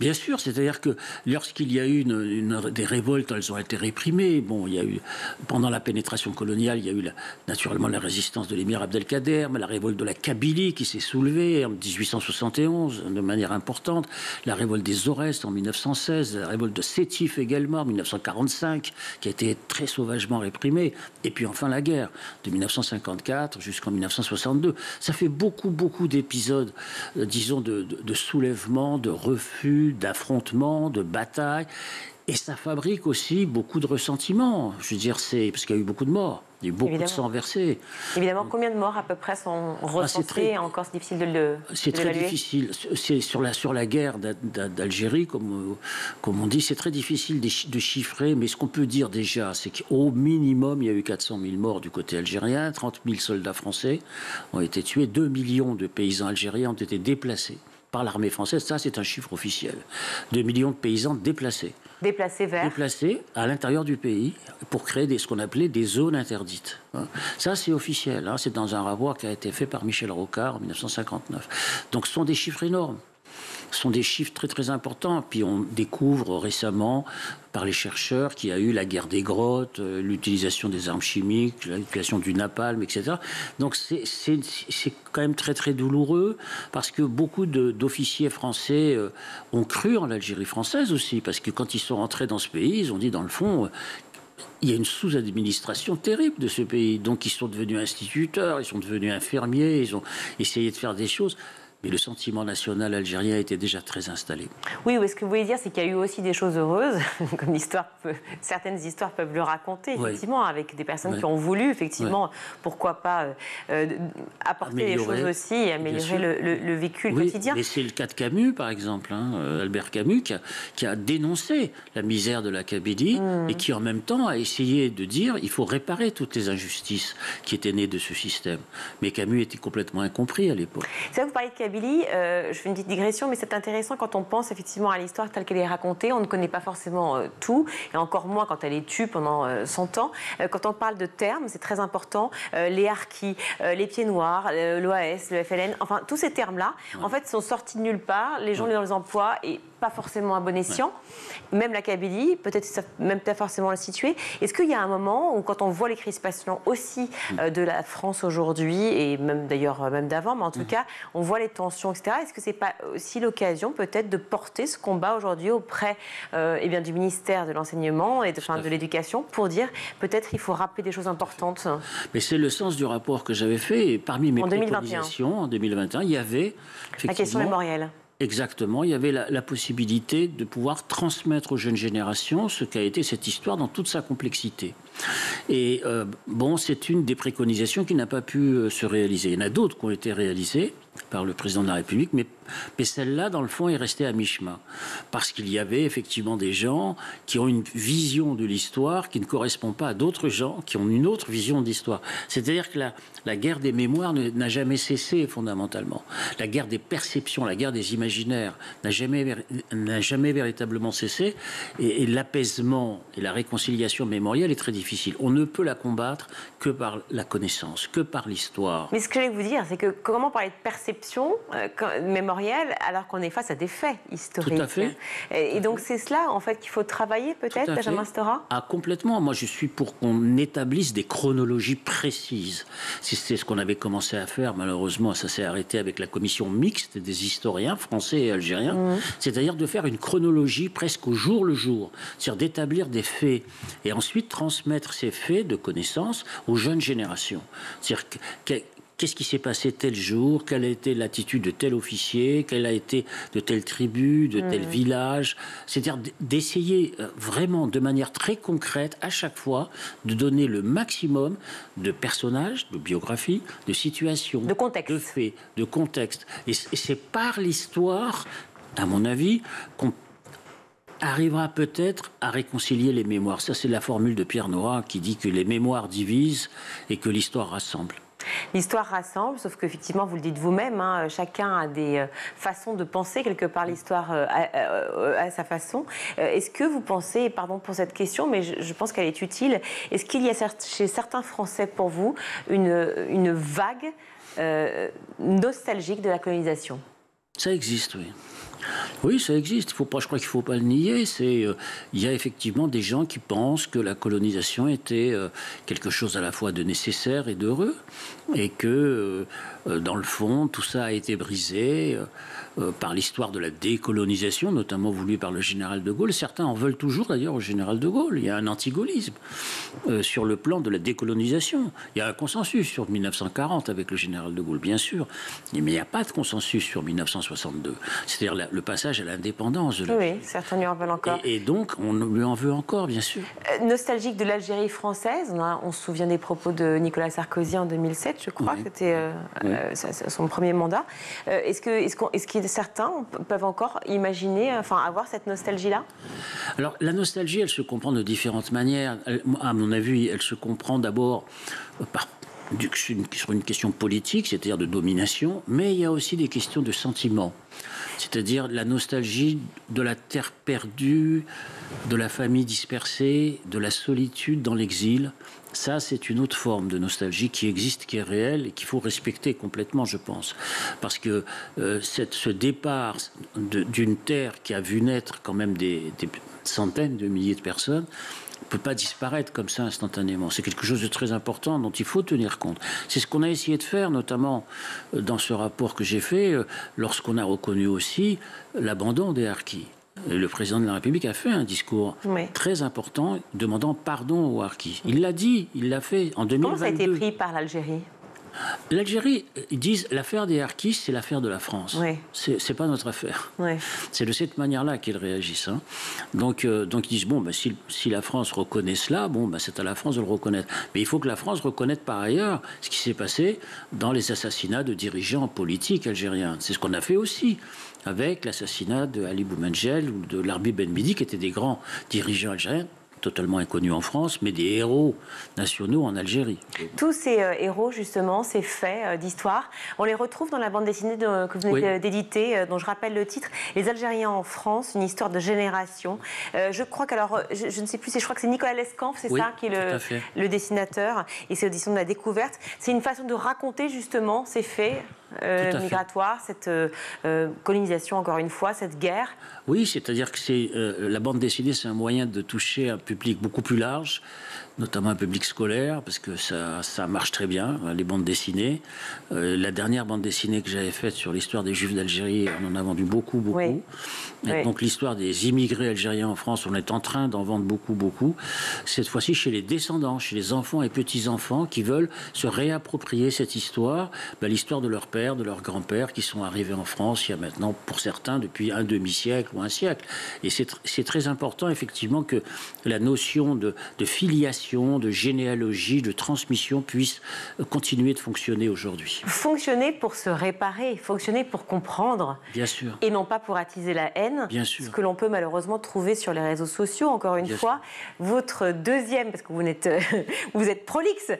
Bien sûr, c'est-à-dire que lorsqu'il y a eu des révoltes, elles ont été réprimées. Bon, il y a eu, pendant la pénétration coloniale, il y a eu naturellement la résistance de l'émir Abdelkader, mais la révolte de la Kabylie qui s'est soulevée en 1871 de manière importante, la révolte des Aurès en 1916, la révolte de Sétif également en 1945, qui a été très sauvagement réprimée, et puis enfin la guerre de 1954 jusqu'en 1962. Ça fait beaucoup d'épisodes, disons, de soulèvement, de refus, d'affrontements, de batailles. Et ça fabrique aussi beaucoup de ressentiments. Je veux dire, c'est parce qu'il y a eu beaucoup de morts. Il y a eu beaucoup de sang versé. Évidemment, combien de morts à peu près sont recensés? Encore, c'est difficile de le. C'est très difficile. C'est sur la guerre d'Algérie, comme on dit, c'est très difficile de chiffrer. Mais ce qu'on peut dire déjà, c'est qu'au minimum, il y a eu 400 000 morts du côté algérien, 30 000 soldats français ont été tués, 2 millions de paysans algériens ont été déplacés par l'armée française. Ça, c'est un chiffre officiel. 2 millions de paysans déplacés. Déplacés vers? Déplacés à l'intérieur du pays pour créer ce qu'on appelait des zones interdites. Ça, c'est officiel. C'est dans un rapport qui a été fait par Michel Rocard en 1959. Donc, ce sont des chiffres énormes. Ce sont des chiffres très importants. Puis on découvre récemment par les chercheurs qu'il y a eu la guerre des grottes, l'utilisation des armes chimiques, l'utilisation du napalm, etc. Donc c'est quand même très douloureux parce que beaucoup d'officiers français ont cru en l'Algérie française aussi, parce que quand ils sont rentrés dans ce pays, ils ont dit dans le fond... Il y a une sous-administration terrible de ce pays. Donc ils sont devenus instituteurs, ils sont devenus infirmiers, ils ont essayé de faire des choses. Mais le sentiment national algérien était déjà très installé. Oui, ce que vous voulez dire, c'est qu'il y a eu aussi des choses heureuses, comme certaines histoires peuvent le raconter, effectivement, avec des personnes qui ont voulu, effectivement, pourquoi pas apporter des choses aussi et améliorer le vécu quotidien. Mais c'est le cas de Camus, par exemple, Albert Camus, qui a dénoncé la misère de la Kabylie et qui, en même temps, a essayé de dire il faut réparer toutes les injustices qui étaient nées de ce système. Mais Camus était complètement incompris à l'époque. C'est vrai que vous parlez de Kabylie. Je fais une petite digression, mais c'est intéressant quand on pense effectivement à l'histoire telle qu'elle est racontée. On ne connaît pas forcément tout, et encore moins quand elle est tue pendant 100 ans. Quand on parle de termes, c'est très important. Les harkis, les pieds noirs, l'OAS, le FLN, enfin tous ces termes-là, en fait, sont sortis de nulle part. Les gens les emploient et pas forcément à bon escient. Même la Kabylie, peut-être même pas forcément le situer. Est-ce qu'il y a un moment où, quand on voit les crispations aussi de la France aujourd'hui, et même d'ailleurs même d'avant, mais en tout cas, on voit les tensions, etc. Est-ce que c'est pas aussi l'occasion peut-être de porter ce combat aujourd'hui auprès du ministère de l'Enseignement et de l'Éducation pour dire peut-être il faut rappeler des choses importantes? Mais c'est le sens du rapport que j'avais fait, et parmi mes préconisations en 2021, il y avait la question mémorielle. Exactement, il y avait la possibilité de pouvoir transmettre aux jeunes générations ce qu'a été cette histoire dans toute sa complexité. Et c'est une des préconisations qui n'a pas pu se réaliser. Il y en a d'autres qui ont été réalisées par le président de la République, mais celle-là, dans le fond, est restée à mi-chemin. Parce qu'il y avait effectivement des gens qui ont une vision de l'histoire qui ne correspond pas à d'autres gens qui ont une autre vision de l'histoire. C'est-à-dire que la guerre des mémoires n'a jamais cessé, fondamentalement. La guerre des perceptions, la guerre des imaginaires n'a jamais véritablement cessé. Et l'apaisement et la réconciliation mémorielle est très difficile. On ne peut la combattre que par la connaissance, que par l'histoire. Mais ce que je vais vous dire, c'est que comment parler de perception mémorielle alors qu'on est face à des faits historiques? Tout à fait. Et donc c'est cela, en fait, qu'il faut travailler peut-être, Benjamin Stora? Complètement. Moi, je suis pour qu'on établisse des chronologies précises. C'est ce qu'on avait commencé à faire. Malheureusement, ça s'est arrêté avec la commission mixte des historiens français et algériens. C'est-à-dire de faire une chronologie presque au jour le jour. C'est-à-dire d'établir des faits et ensuite transmettre ces faits de connaissances aux jeunes générations. C'est-à-dire qu'est-ce qui s'est passé tel jour? Quelle a été l'attitude de tel officier? Quelle a été de telle tribu, de tel village? C'est-à-dire d'essayer vraiment de manière très concrète à chaque fois de donner le maximum de personnages, de biographies, de situations, de contexte, de faits, de contexte. Et c'est par l'histoire, à mon avis, qu'on arrivera peut-être à réconcilier les mémoires. Ça, c'est la formule de Pierre Nora qui dit que les mémoires divisent et que l'histoire rassemble. L'histoire rassemble, sauf qu'effectivement, vous le dites vous-même, chacun a des façons de penser quelque part l'histoire à sa façon. Est-ce que vous pensez, pardon pour cette question, mais je pense qu'elle est utile, est-ce qu'il y a chez certains Français pour vous une vague nostalgique de la colonisation? Ça existe, oui. Oui, ça existe. Je crois qu'il ne faut pas le nier. Il y a effectivement des gens qui pensent que la colonisation était quelque chose à la fois de nécessaire et d'heureux, et que, dans le fond, tout ça a été brisé par l'histoire de la décolonisation, notamment voulue par le général de Gaulle. Certains en veulent toujours, d'ailleurs, au général de Gaulle. Il y a un anti-gaullisme sur le plan de la décolonisation. Il y a un consensus sur 1940 avec le général de Gaulle, bien sûr, mais il n'y a pas de consensus sur 1962. C'est-à-dire le passage à l'indépendance. Oui, certains lui en veulent encore. Et donc, on lui en veut encore, bien sûr. Nostalgique de l'Algérie française, on se souvient des propos de Nicolas Sarkozy en 2007, je crois, c'était son premier mandat. Est-ce que certains peuvent encore imaginer, avoir cette nostalgie-là? Alors, la nostalgie, elle se comprend de différentes manières. À mon avis, elle se comprend d'abord sur une question politique, c'est-à-dire de domination, mais il y a aussi des questions de sentiment, c'est-à-dire la nostalgie de la terre perdue, de la famille dispersée, de la solitude dans l'exil. Ça, c'est une autre forme de nostalgie qui existe, qui est réelle et qu'il faut respecter complètement, je pense. Parce que ce départ d'une terre qui a vu naître quand même des centaines de milliers de personnes ne peut pas disparaître comme ça instantanément. C'est quelque chose de très important dont il faut tenir compte. C'est ce qu'on a essayé de faire, notamment dans ce rapport que j'ai fait, lorsqu'on a reconnu aussi l'abandon des harkis. Le président de la République a fait un discours très important demandant pardon aux harkis. Il l'a dit, il l'a fait en 2022. Comment ça a été pris par l'Algérie? L'Algérie, ils disent l'affaire des harkis, c'est l'affaire de la France. Oui. C'est pas notre affaire. Oui. C'est de cette manière-là qu'ils réagissent. Hein. Donc ils disent si la France reconnaît cela, c'est à la France de le reconnaître. Mais il faut que la France reconnaisse par ailleurs ce qui s'est passé dans les assassinats de dirigeants politiques algériens. C'est ce qu'on a fait aussi avec l'assassinat de Ali Boumengel ou de Larbi Ben Midi, qui étaient des grands dirigeants algériens, totalement inconnus en France, mais des héros nationaux en Algérie. Tous ces héros, justement, ces faits d'histoire, on les retrouve dans la bande dessinée que vous venez d'éditer, dont je rappelle le titre, Les Algériens en France, une histoire de génération. Je crois je ne sais plus, je crois que c'est Nicolas Lescamphe, c'est ça, qui est le dessinateur, et c'est l'édition de La Découverte. C'est une façon de raconter, justement, ces faits migratoires, cette colonisation, encore une fois, cette guerre. Oui, c'est-à-dire que la bande dessinée, c'est un moyen de toucher un public beaucoup plus large, notamment un public scolaire, parce que ça marche très bien, les bandes dessinées. La dernière bande dessinée que j'avais faite sur l'histoire des Juifs d'Algérie, on en a vendu beaucoup. Oui. Donc l'histoire des immigrés algériens en France, on est en train d'en vendre beaucoup. Cette fois-ci chez les descendants, chez les enfants et petits-enfants qui veulent se réapproprier cette histoire, l'histoire de leur père, de leur grand-père, qui sont arrivés en France il y a maintenant, pour certains, depuis un demi-siècle ou un siècle. Et c'est très important, effectivement, que la notion de filiation, de généalogie, de transmission puisse continuer de fonctionner aujourd'hui. Fonctionner pour se réparer, fonctionner pour comprendre. Bien sûr. Et non pas pour attiser la haine. Bien sûr. Ce que l'on peut malheureusement trouver sur les réseaux sociaux, encore une fois. Votre deuxième, parce que vous êtes prolixe,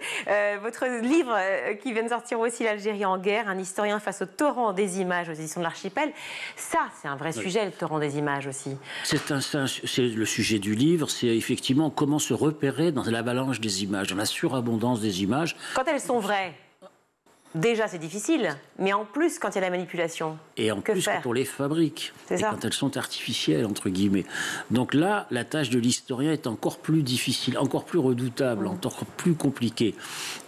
votre livre qui vient de sortir aussi, L'Algérie en guerre, un historien face au torrent des images aux éditions de l'Archipel. Ça, c'est un vrai sujet, le torrent des images aussi. C'est le sujet du livre, c'est effectivement comment se repérer dans l'avalanche des images, dans la surabondance des images. Quand elles sont vraies, déjà c'est difficile, mais en plus quand il y a la manipulation. Et en plus quand on les fabrique, et quand elles sont artificielles, entre guillemets. Donc là, la tâche de l'historien est encore plus difficile, encore plus redoutable, encore plus compliquée.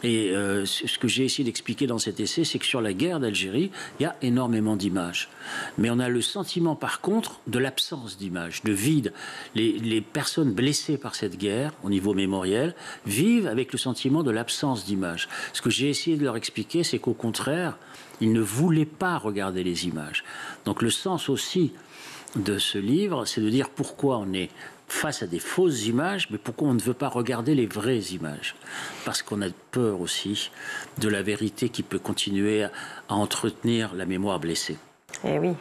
Et ce que j'ai essayé d'expliquer dans cet essai, c'est que sur la guerre d'Algérie, il y a énormément d'images. Mais on a le sentiment, par contre, de l'absence d'images, de vide. Les personnes blessées par cette guerre, au niveau mémoriel, vivent avec le sentiment de l'absence d'images. Ce que j'ai essayé de leur expliquer, c'est qu'au contraire, ils ne voulaient pas regarder les images. Donc le sens aussi de ce livre, c'est de dire pourquoi on est face à des fausses images, mais pourquoi on ne veut pas regarder les vraies images. Parce qu'on a peur aussi de la vérité qui peut continuer à entretenir la mémoire blessée. Eh oui,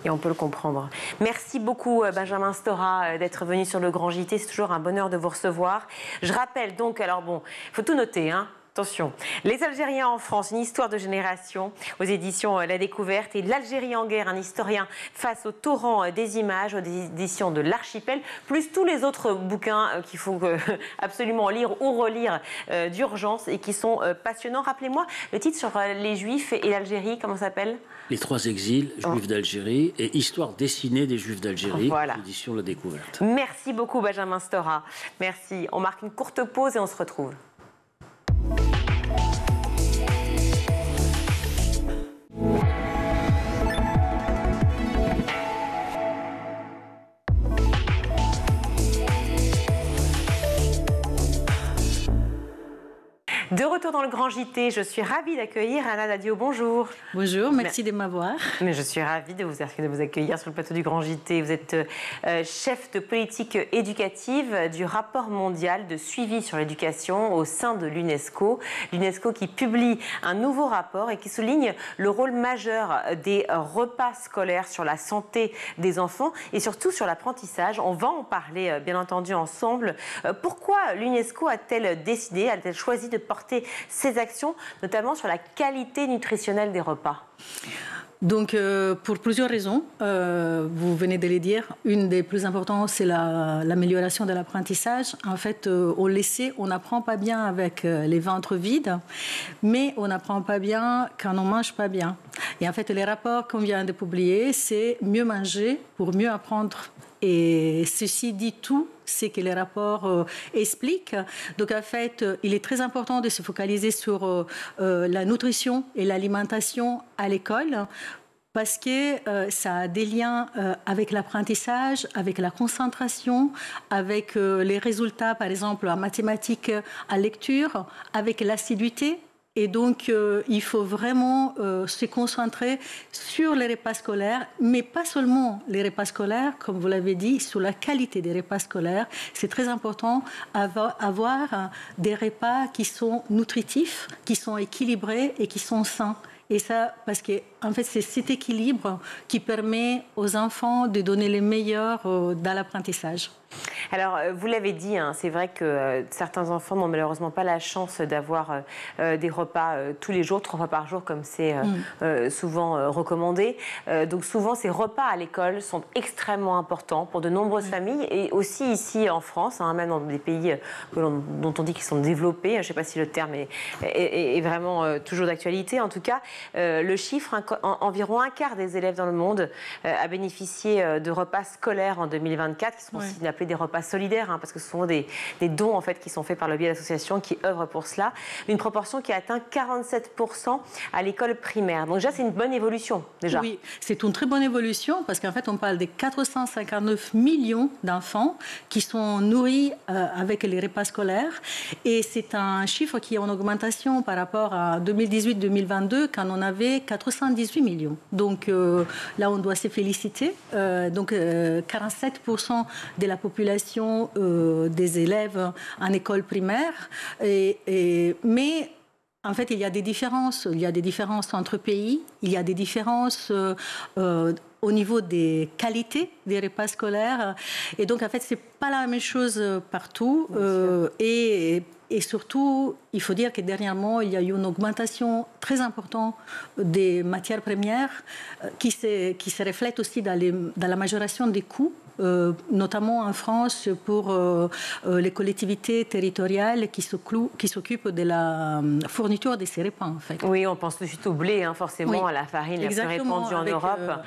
et on peut le comprendre. Merci beaucoup Benjamin Stora d'être venu sur le Grand JT, c'est toujours un bonheur de vous recevoir. Je rappelle donc, il faut tout noter, Attention, les Algériens en France, une histoire de génération aux éditions La Découverte et l'Algérie en guerre, un historien face au torrent des images aux éditions de l'Archipel, plus tous les autres bouquins qu'il faut absolument lire ou relire d'urgence et qui sont passionnants. Rappelez-moi le titre sur les Juifs et l'Algérie, comment ça s'appelle ? Les 3 exils, Juifs d'Algérie et Histoire dessinée des Juifs d'Algérie, voilà. édition La Découverte. Merci beaucoup Benjamin Stora. Merci. On marque une courte pause et on se retrouve. De retour dans le Grand JT, je suis ravie d'accueillir Anna Dadio. Bonjour. Bonjour, merci de m'avoir. Mais je suis ravie de vous accueillir sur le plateau du Grand JT. Vous êtes chef de politique éducative du rapport mondial de suivi sur l'éducation au sein de l'UNESCO. L'UNESCO qui publie un nouveau rapport et qui souligne le rôle majeur des repas scolaires sur la santé des enfants et surtout sur l'apprentissage. On va en parler bien entendu ensemble. Pourquoi l'UNESCO a-t-elle choisi de porter ces actions, notamment sur la qualité nutritionnelle des repas? Donc, pour plusieurs raisons, vous venez de les dire. Une des plus importantes, c'est l'amélioration de l'apprentissage. En fait, au lycée, on n'apprend pas bien avec les ventres vides, mais on n'apprend pas bien quand on ne mange pas bien. Et en fait, les rapports qu'on vient de publier, c'est mieux manger pour mieux apprendre. Et ceci dit tout, c'est que les rapports expliquent. Donc en fait, il est très important de se focaliser sur la nutrition et l'alimentation à l'école parce que ça a des liens avec l'apprentissage, avec la concentration, avec les résultats, par exemple en mathématiques, à lecture, avec l'assiduité. Et donc, il faut vraiment se concentrer sur les repas scolaires, mais pas seulement les repas scolaires, comme vous l'avez dit, sur la qualité des repas scolaires. C'est très important d'avoir des repas qui sont nutritifs, qui sont équilibrés et qui sont sains. Et ça, parce que en fait, c'est cet équilibre qui permet aux enfants de donner les meilleurs dans l'apprentissage. Alors, vous l'avez dit, hein, c'est vrai que certains enfants n'ont malheureusement pas la chance d'avoir des repas tous les jours, 3 fois par jour, comme c'est souvent recommandé. Donc souvent, ces repas à l'école sont extrêmement importants pour de nombreuses familles et aussi ici en France, hein, même dans des pays dont on dit qu'ils sont développés. Je ne sais pas si le terme est vraiment toujours d'actualité. En tout cas, le chiffre, environ un quart des élèves dans le monde a bénéficié de repas scolaires en 2024, qui sont aussi appelés des repas solidaires, hein, parce que ce sont des dons en fait, qui sont faits par le biais d'associations qui œuvrent pour cela. Une proportion qui atteint 47% à l'école primaire. Donc déjà, c'est une bonne évolution, déjà. Oui, c'est une très bonne évolution, parce qu'en fait, on parle de 459 millions d'enfants qui sont nourris avec les repas scolaires. Et c'est un chiffre qui est en augmentation par rapport à 2018-2022, quand on avait 418 millions. Donc là, on doit se féliciter. Donc 47% de la population des élèves en école primaire. Mais en fait, il y a des différences. Il y a des différences entre pays. Il y a des différences au niveau des qualités des repas scolaires. Et donc, en fait, ce n'est pas la même chose partout. Et surtout, il faut dire que dernièrement, il y a eu une augmentation très importante des matières premières qui se reflète aussi dans la majoration des coûts, notamment en France pour les collectivités territoriales qui s'occupent de la fourniture de ces repas, en fait. Oui, on pense tout de suite au blé, hein, forcément, à la farine la plus répandue en Europe.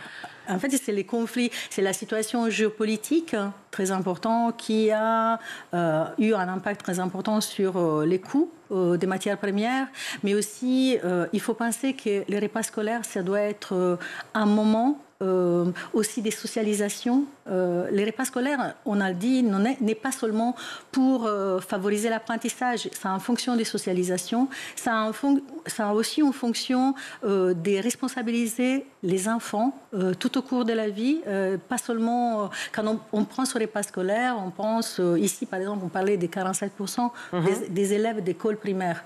En fait, c'est les conflits, c'est la situation géopolitique très importante qui a eu un impact très important sur les coûts des matières premières, mais aussi il faut penser que les repas scolaires, ça doit être un moment aussi des socialisations. Les repas scolaires, on a dit, n'est pas seulement pour favoriser l'apprentissage, c'est en fonction des socialisations, ça a aussi une fonction de responsabiliser les enfants tout au cours de la vie, pas seulement quand on prend ce repas scolaire, on pense ici par exemple, on parlait des 47% des élèves d'école primaire.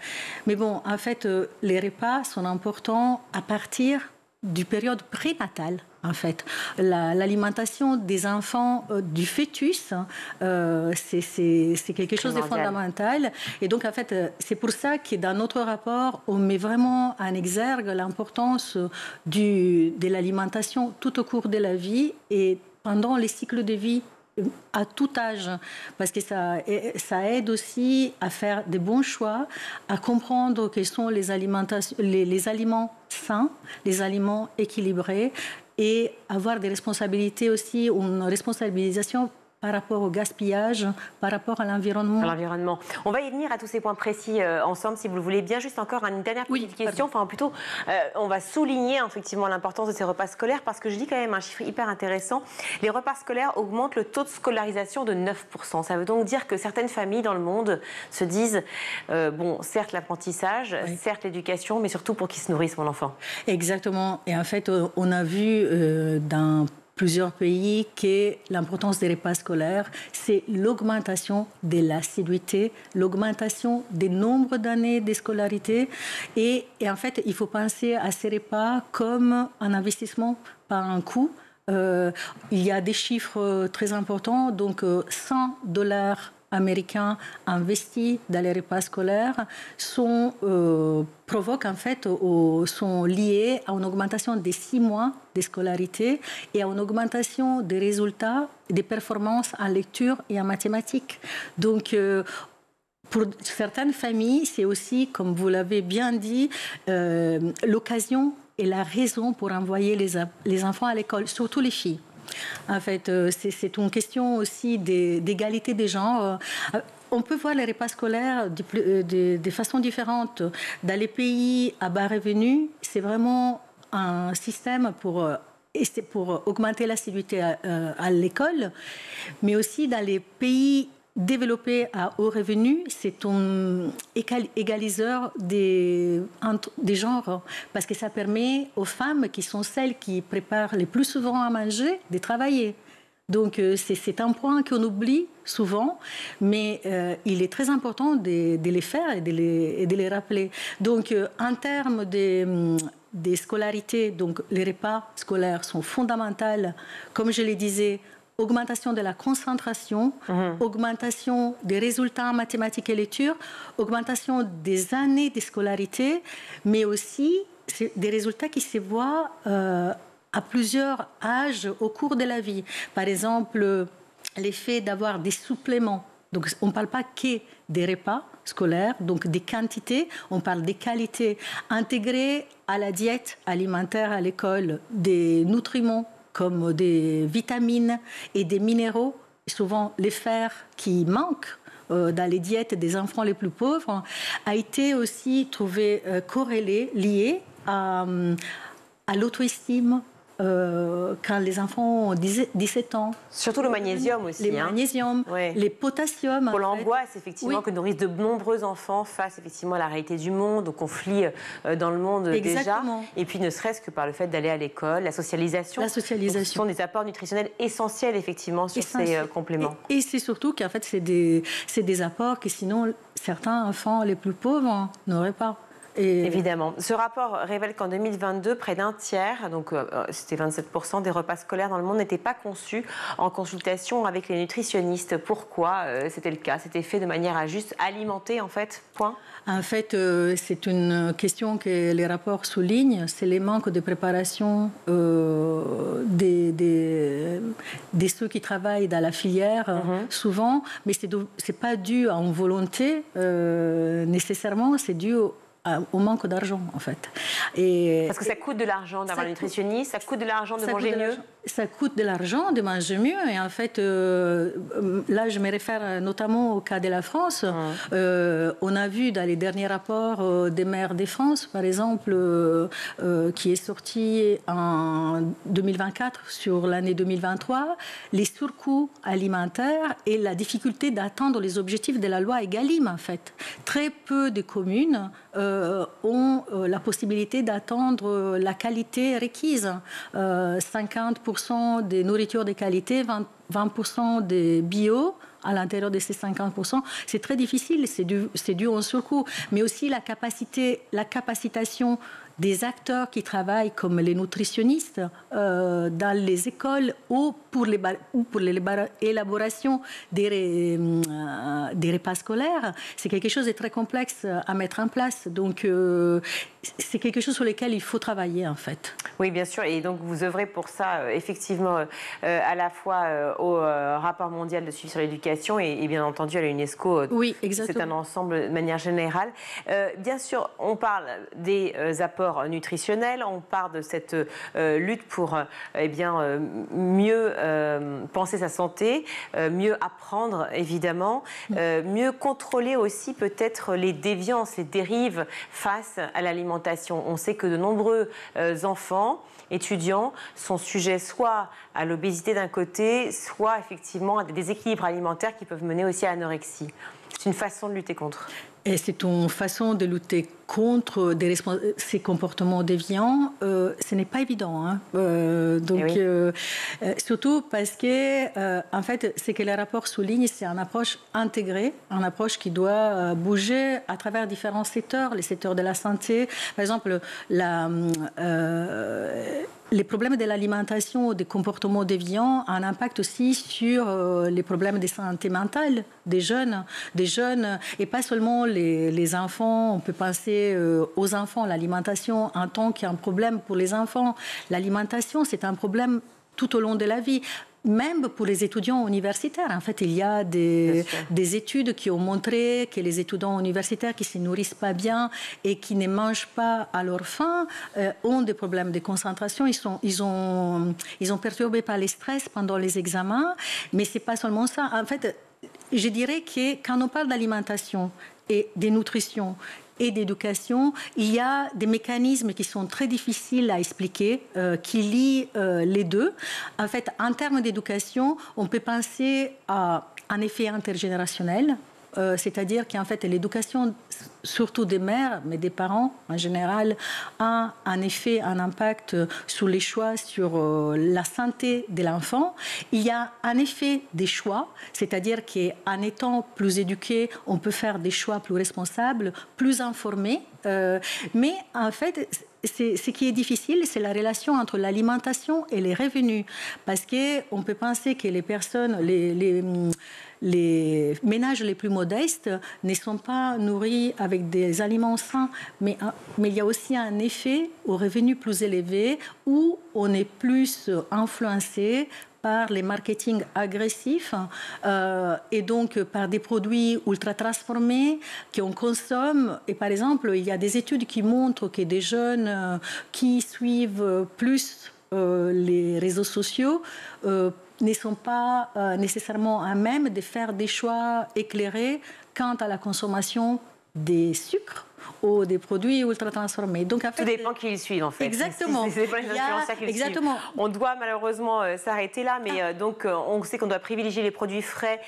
Mais bon, en fait, les repas sont importants à partir du période prénatale. en fait. L'alimentation des enfants du fœtus, c'est quelque chose de fondamental. Et donc, en fait, c'est pour ça que dans notre rapport, on met vraiment en exergue l'importance de l'alimentation tout au cours de la vie et pendant les cycles de vie à tout âge, parce que ça aide aussi à faire des bons choix, à comprendre quels sont les aliments sains, les aliments équilibrés, et avoir des responsabilités aussi, une responsabilisation par rapport au gaspillage, par rapport à l'environnement. On va y venir à tous ces points précis ensemble, si vous le voulez bien. Juste encore une dernière petite question. Enfin, plutôt, on va souligner effectivement l'importance de ces repas scolaires parce que je dis quand même un chiffre hyper intéressant. Les repas scolaires augmentent le taux de scolarisation de 9%. Ça veut donc dire que certaines familles dans le monde se disent, certes l'apprentissage, certes l'éducation, mais surtout pour qu'ils se nourrissent, mon enfant. Exactement. Et en fait, on a vu dans plusieurs pays que l'importance des repas scolaires, c'est l'augmentation de l'assiduité, l'augmentation des nombres d'années de scolarité. Et en fait, il faut penser à ces repas comme un investissement, pas un coût. Il y a des chiffres très importants, donc $100 américains investis dans les repas scolaires sont liés à une augmentation de 6 mois de scolarité et à une augmentation des résultats, des performances en lecture et en mathématiques. Donc, pour certaines familles, c'est aussi, comme vous l'avez bien dit, l'occasion et la raison pour envoyer les enfants à l'école, surtout les filles. En fait, c'est une question aussi d'égalité des genres. On peut voir les repas scolaires de façon différente. Dans les pays à bas revenus, c'est vraiment un système pour augmenter l'assiduité à l'école, mais aussi dans les pays développé à haut revenu, c'est un égaliseur des genres, parce que ça permet aux femmes, qui sont celles qui préparent le plus souvent à manger, de travailler. Donc c'est un point qu'on oublie souvent, mais il est très important de les faire et de les rappeler. Donc en termes des scolarités, donc les repas scolaires sont fondamentaux, comme je le disais, augmentation de la concentration, augmentation des résultats en mathématiques et lecture, augmentation des années de scolarité, mais aussi des résultats qui se voient à plusieurs âges au cours de la vie. Par exemple, l'effet d'avoir des suppléments. Donc, on ne parle pas que des repas scolaires, donc des quantités, on parle des qualités. Intégrer à la diète alimentaire à l'école des nutriments comme des vitamines et des minéraux, souvent les fers qui manquent dans les diètes des enfants les plus pauvres, a été aussi trouvé corrélé, lié à l'auto-estime quand les enfants ont 17 ans. Surtout le magnésium aussi. Les magnésiums, les potassiums. Pour l'angoisse, effectivement, que nourrissent de nombreux enfants face effectivement à la réalité du monde, aux conflits dans le monde déjà. Et puis ne serait-ce que par le fait d'aller à l'école, la socialisation. Donc, ce sont des apports nutritionnels essentiels, effectivement, sur ces compléments. Et c'est surtout qu'en fait, c'est des apports que sinon, certains enfants les plus pauvres n'auraient pas. Évidemment. Ce rapport révèle qu'en 2022, près d'un tiers, donc c'était 27% des repas scolaires dans le monde, n'étaient pas conçus en consultation avec les nutritionnistes. Pourquoi c'était le cas? C'était fait de manière à juste alimenter, en fait, point. En fait, c'est une question que les rapports soulignent, c'est les manques de préparation de ceux qui travaillent dans la filière, souvent, mais c'est pas dû à une volonté nécessairement, c'est dû au manque d'argent, en fait. Parce que ça coûte de l'argent d'avoir un nutritionniste, ça coûte de l'argent de manger mieux. Ça coûte de l'argent de manger mieux. Et en fait, là, je me réfère notamment au cas de la France. On a vu dans les derniers rapports des maires de France, par exemple, qui est sorti en 2024 sur l'année 2023, les surcoûts alimentaires et la difficulté d'atteindre les objectifs de la loi Egalim, en fait. Très peu de communes ont la possibilité d'attendre la qualité requise. 50% des nourritures de qualité, 20% des bio. À l'intérieur de ces 50%, c'est très difficile, c'est dû au surcoût, mais aussi la capacitation des acteurs qui travaillent comme les nutritionnistes dans les écoles ou pour l'élaboration des repas scolaires. C'est quelque chose de très complexe à mettre en place. Donc, c'est quelque chose sur lequel il faut travailler, en fait. Oui, bien sûr. Et donc, vous œuvrez pour ça, effectivement, à la fois au rapport mondial de suivi sur l'éducation et bien entendu à l'UNESCO. Oui, exactement. C'est un ensemble de manière générale. Bien sûr, on parle des apports nutritionnels, on parle de cette lutte pour mieux penser sa santé, mieux apprendre, évidemment, mieux contrôler aussi peut-être les déviances, les dérives face à l'alimentation. On sait que de nombreux enfants, étudiants, sont sujets soit à l'obésité d'un côté, soit effectivement à des déséquilibres alimentaires qui peuvent mener aussi à l'anorexie. C'est une façon de lutter contre. Et c'est une façon de lutter contre ces comportements déviants. Ce n'est pas évident. Hein. Surtout parce que, en fait, ce que le rapport souligne, c'est une approche intégrée, une approche qui doit bouger à travers différents secteurs, les secteurs de la santé. Par exemple, les problèmes de l'alimentation, des comportements déviants, ont un impact aussi sur les problèmes de santé mentale des jeunes, et pas seulement les enfants. On peut penser aux enfants, l'alimentation en tant qu'un problème pour les enfants. L'alimentation, c'est un problème tout au long de la vie. Même pour les étudiants universitaires. En fait, il y a des études qui ont montré que les étudiants universitaires qui ne se nourrissent pas bien et qui ne mangent pas à leur faim ont des problèmes de concentration. Ils sont perturbés par les stress pendant les examens. Mais ce n'est pas seulement ça. En fait, je dirais que quand on parle d'alimentation et de nutrition et d'éducation, il y a des mécanismes qui sont très difficiles à expliquer, qui lient les deux. En fait, en termes d'éducation, on peut penser à un effet intergénérationnel, c'est-à-dire qu'en fait, l'éducation, surtout des mères, mais des parents en général, a un impact sur les choix, sur la santé de l'enfant. Il y a un effet des choix, c'est-à-dire qu'en étant plus éduqué, on peut faire des choix plus responsables, plus informés. Mais en fait, ce qui est difficile, c'est la relation entre l'alimentation et les revenus. Parce qu'on peut penser que les personnes, les ménages les plus modestes ne sont pas nourris avec des aliments sains, mais il y a aussi un effet aux revenus plus élevés où on est plus influencé par les marketing agressifs et donc par des produits ultra transformés qu'on consomme. Et par exemple, il y a des études qui montrent que des jeunes qui suivent plus les réseaux sociaux ne sont pas nécessairement à même de faire des choix éclairés quant à la consommation des sucres ou des produits ultra transformés. Donc, en fait, tout dépend qui ils suivent, en fait. Exactement. Exactement. On doit malheureusement s'arrêter là, mais donc on sait qu'on doit privilégier les produits frais,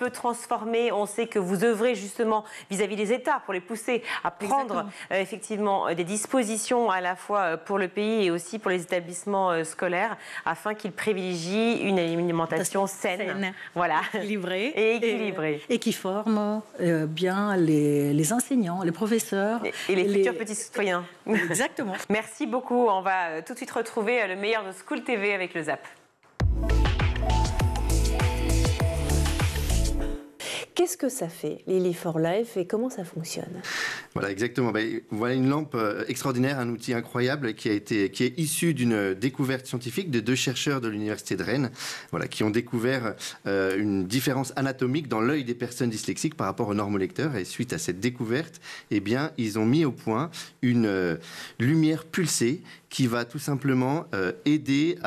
peu transformés. On sait que vous œuvrez justement vis-à-vis des États pour les pousser à prendre effectivement des dispositions à la fois pour le pays et aussi pour les établissements scolaires afin qu'ils privilégient une alimentation saine. Voilà. Équilibrée. Et équilibrée. Et qui forme bien les enseignants, les professeurs. Et les futurs petits citoyens. Exactement. Merci beaucoup. On va tout de suite retrouver le meilleur de School TV avec le ZAP. Qu'est-ce que ça fait, Lily for Life, et comment ça fonctionne? Voilà, exactement. Voilà une lampe extraordinaire, un outil incroyable qui est issu d'une découverte scientifique de 2 chercheurs de l'université de Rennes, voilà, qui ont découvert une différence anatomique dans l'œil des personnes dyslexiques par rapport aux normolecteurs. Et suite à cette découverte, eh bien, ils ont mis au point une lumière pulsée qui va tout simplement aider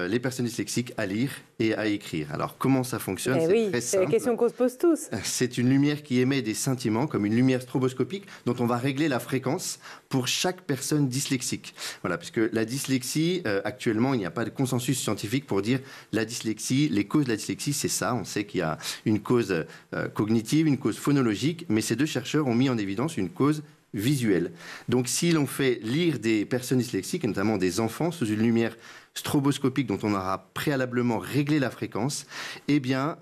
les personnes dyslexiques à lire et à écrire. Alors, comment ça fonctionne? C'est très simple. La question qu'on se pose tous. C'est une lumière qui émet des scintillements, comme une lumière stroboscopique, dont on va régler la fréquence pour chaque personne dyslexique. Voilà, parce que la dyslexie, actuellement, il n'y a pas de consensus scientifique pour dire la dyslexie, les causes de la dyslexie, c'est ça. On sait qu'il y a une cause cognitive, une cause phonologique, mais ces 2 chercheurs ont mis en évidence une cause visuelle. Donc, si l'on fait lire des personnes dyslexiques, et notamment des enfants, sous une lumière stroboscopique dont on aura préalablement réglé la fréquence, eh bien,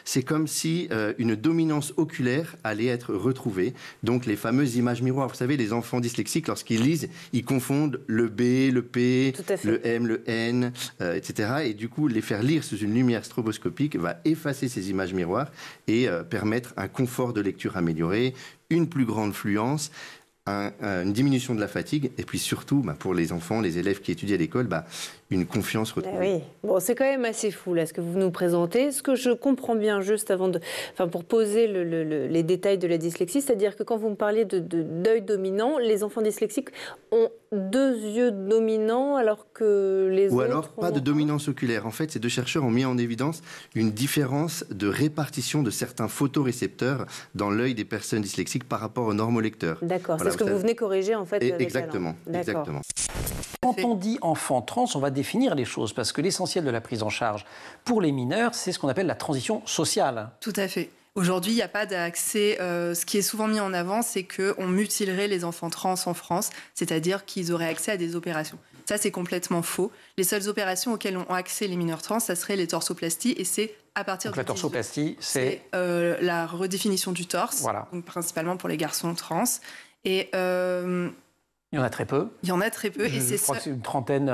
c'est comme si une dominance oculaire allait être retrouvée. Donc, les fameuses images miroirs. Vous savez, les enfants dyslexiques, lorsqu'ils lisent, ils confondent le B, le P, le M, le N, etc. Et du coup, les faire lire sous une lumière stroboscopique va effacer ces images miroirs et permettre un confort de lecture amélioré, une plus grande fluence, une diminution de la fatigue, et puis surtout, pour les enfants, les élèves qui étudient à l'école, une confiance retrouvée. Oui, bon, c'est quand même assez fou là ce que vous nous présentez. Ce que je comprends bien juste avant pour poser les détails de la dyslexie, c'est-à-dire que quand vous me parlez d'œil dominant, les enfants dyslexiques ont 2 yeux dominants alors que les autres... Ou alors pas de dominance oculaire. En fait, ces 2 chercheurs ont mis en évidence une différence de répartition de certains photorécepteurs dans l'œil des personnes dyslexiques par rapport aux normolecteurs. D'accord, voilà, c'est ce que vous venez corriger en fait. Exactement, exactement. Quand on dit enfant trans, on va définir les choses, parce que l'essentiel de la prise en charge pour les mineurs, c'est ce qu'on appelle la transition sociale. Tout à fait. Aujourd'hui, il n'y a pas d'accès. Ce qui est souvent mis en avant, c'est qu'on mutilerait les enfants trans en France, c'est-à-dire qu'ils auraient accès à des opérations. Ça, c'est complètement faux. Les seules opérations auxquelles ont accès les mineurs trans, ça serait les torsoplasties, et c'est à partir de... La torsoplastie, c'est... la redéfinition du torse, voilà. Donc principalement pour les garçons trans. Et... il y en a très peu. Il y y en a très peu. Je crois que c'est une trentaine.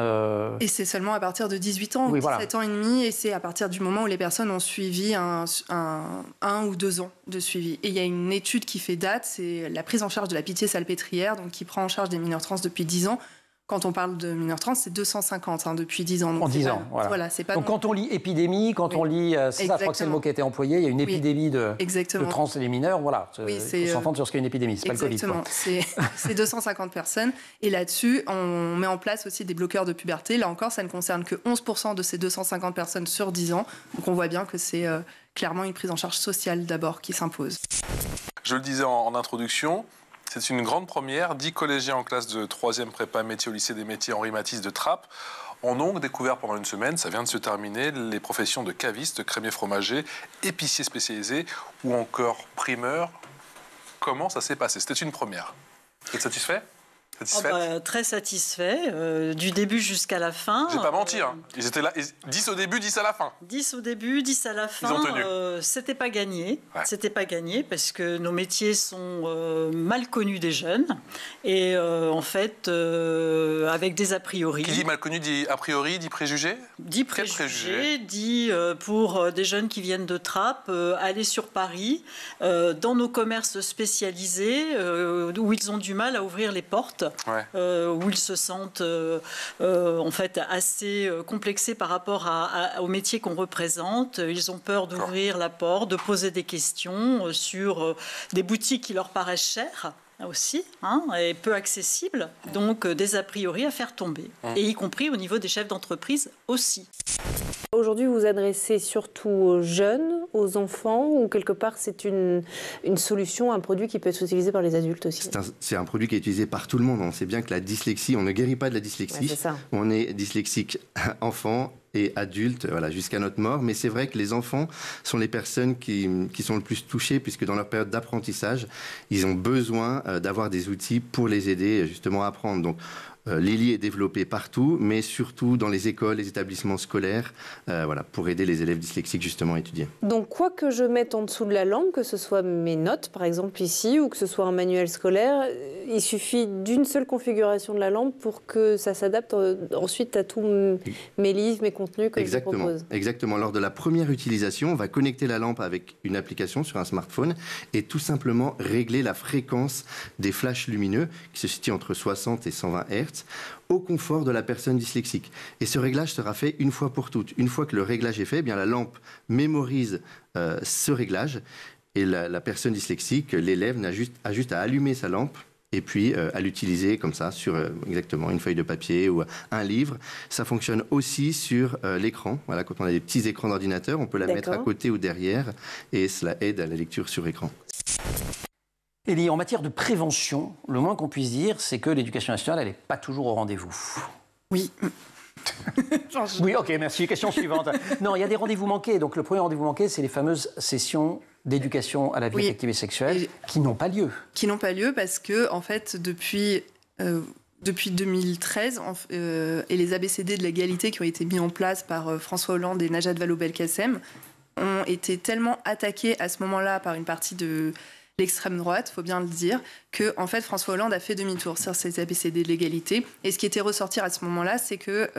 Et c'est seulement à partir de 18 ans, ou 17 ans et demi, et c'est à partir du moment où les personnes ont suivi un ou 2 ans de suivi. Et il y a une étude qui fait date, c'est la prise en charge de la Pitié-Salpêtrière, donc qui prend en charge des mineurs trans depuis 10 ans. Quand on parle de mineurs trans, c'est 250 depuis 10 ans. Donc en 10 ans, voilà. C'est pas donc quand on lit épidémie, quand on lit... c'est ça, je crois que c'est le mot qui a été employé. Il y a une épidémie de trans et les mineurs. Voilà, il faut s'entendre sur ce qu'est une épidémie, c'est pas le Covid. Exactement, c'est 250 personnes. Et là-dessus, on met en place aussi des bloqueurs de puberté. Là encore, ça ne concerne que 11% de ces 250 personnes sur 10 ans. Donc on voit bien que c'est clairement une prise en charge sociale d'abord qui s'impose. Je le disais en introduction, c'est une grande première. 10 collégiens en classe de 3e prépa métier au lycée des métiers Henri Matisse de Trappes ont donc découvert pendant une semaine, ça vient de se terminer, les professions de caviste, crémier fromager, épicier spécialisé ou encore primeur. Comment ça s'est passé? C'était une première. Vous êtes satisfait? Très satisfait, du début jusqu'à la fin. J'ai pas menti, hein. Ils étaient là, 10 au début, 10 à la fin. 10 au début, 10 à la fin. Ils ont tenu. C'était pas gagné. Ouais. C'était pas gagné parce que nos métiers sont mal connus des jeunes et en fait avec des a priori. Qui dit mal connu dit a priori, dit préjugé? Dit préjugé, dit pour des jeunes qui viennent de Trappes, aller sur Paris dans nos commerces spécialisés où ils ont du mal à ouvrir les portes. Ouais. Où ils se sentent en fait assez complexés par rapport au métier qu'on représente. Ils ont peur d'ouvrir la porte, de poser des questions sur des boutiques qui leur paraissent chères aussi, et peu accessibles, donc des a priori à faire tomber, et y compris au niveau des chefs d'entreprise aussi. Aujourd'hui, vous vous adressez surtout aux jeunes, aux enfants, ou quelque part c'est une solution, un produit qui peut être utilisé par les adultes aussi? C'est un produit qui est utilisé par tout le monde. On sait bien que la dyslexie, on ne guérit pas de la dyslexie. Ouais, on est dyslexique enfant et adulte, voilà, jusqu'à notre mort. Mais c'est vrai que les enfants sont les personnes qui sont le plus touchées, puisque dans leur période d'apprentissage, ils ont besoin d'avoir des outils pour les aider justement à apprendre. Donc, Lily est développée partout, mais surtout dans les écoles, les établissements scolaires, pour aider les élèves dyslexiques justement à étudier. Donc quoi que je mette en dessous de la lampe, que ce soit mes notes par exemple ici, ou que ce soit un manuel scolaire, il suffit d'une seule configuration de la lampe pour que ça s'adapte ensuite à tous mes livres, mes contenus que je propose. Exactement. Lors de la première utilisation, on va connecter la lampe avec une application sur un smartphone et tout simplement régler la fréquence des flashs lumineux qui se situe entre 60 et 120 Hz. Au confort de la personne dyslexique. Et ce réglage sera fait une fois pour toutes. Une fois que le réglage est fait, bien la lampe mémorise ce réglage et la personne dyslexique, l'élève, a juste à allumer sa lampe et puis à l'utiliser comme ça sur exactement une feuille de papier ou un livre. Ça fonctionne aussi sur l'écran. Voilà, quand on a des petits écrans d'ordinateur, on peut la mettre à côté ou derrière et cela aide à la lecture sur écran. Élie, en matière de prévention, le moins qu'on puisse dire, c'est que l'éducation nationale, elle n'est pas toujours au rendez-vous. Oui. Oui, ok, merci. Question suivante. Non, il y a des rendez-vous manqués. Donc le premier rendez-vous manqué, c'est les fameuses sessions d'éducation à la vie affective et sexuelle qui n'ont pas lieu. Qui n'ont pas lieu parce que, en fait, depuis depuis 2013, et les ABCD de l'égalité qui ont été mis en place par François Hollande et Najat Vallaud-Belkacem ont été tellement attaqués à ce moment-là par une partie de l'extrême droite, il faut bien le dire, que en fait François Hollande a fait demi-tour sur ces ABCD de l'égalité. Et ce qui était ressortir à ce moment-là, c'est que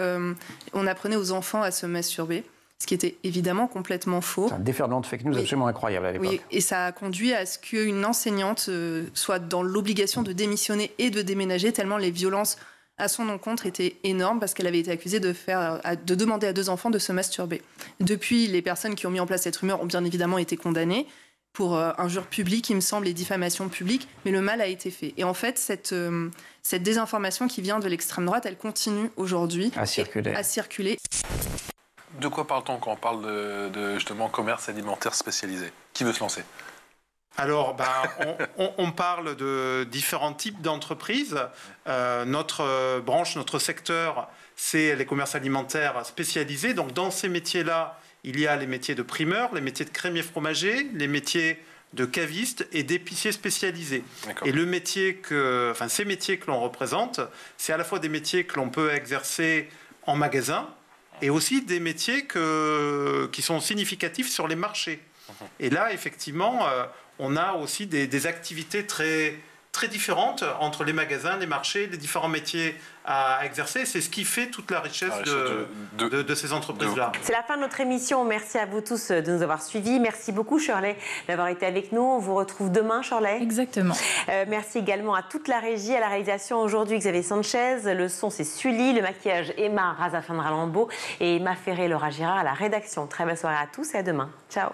on apprenait aux enfants à se masturber, ce qui était évidemment complètement faux. C'est un déferlement de fake news absolument incroyable à l'époque. Oui, et ça a conduit à ce qu'une enseignante soit dans l'obligation de démissionner et de déménager, tellement les violences à son encontre étaient énormes, parce qu'elle avait été accusée de demander à 2 enfants de se masturber. Depuis, les personnes qui ont mis en place cette rumeur ont bien évidemment été condamnées pour injure publique, il me semble, et diffamation publique, mais le mal a été fait. Et en fait, cette désinformation qui vient de l'extrême droite, elle continue aujourd'hui à circuler. De quoi parle-t-on quand on parle de justement commerce alimentaire spécialisé? Qui veut se lancer? Alors, on parle de différents types d'entreprises. Notre branche, notre secteur, c'est les commerces alimentaires spécialisés. Donc, dans ces métiers-là, il y a les métiers de primeurs, les métiers de crémiers fromagers, les métiers de cavistes et d'épiciers spécialisés. Et ces métiers que l'on représente, c'est à la fois des métiers que l'on peut exercer en magasin et aussi des métiers qui sont significatifs sur les marchés. Et là, effectivement, on a aussi des activités très, très différentes entre les magasins, les marchés, les différents métiers à exercer. C'est ce qui fait toute la richesse de ces entreprises-là. C'est la fin de notre émission. Merci à vous tous de nous avoir suivis. Merci beaucoup, Shirley, d'avoir été avec nous. On vous retrouve demain, Shirley. Exactement. Merci également à toute la régie, à la réalisation aujourd'hui, Xavier Sanchez. Le son, c'est Sully. Le maquillage, Emma Razafan-Ralambeau. Et Emma Ferré, Laura Girard à la rédaction. Très belle soirée à tous et à demain. Ciao.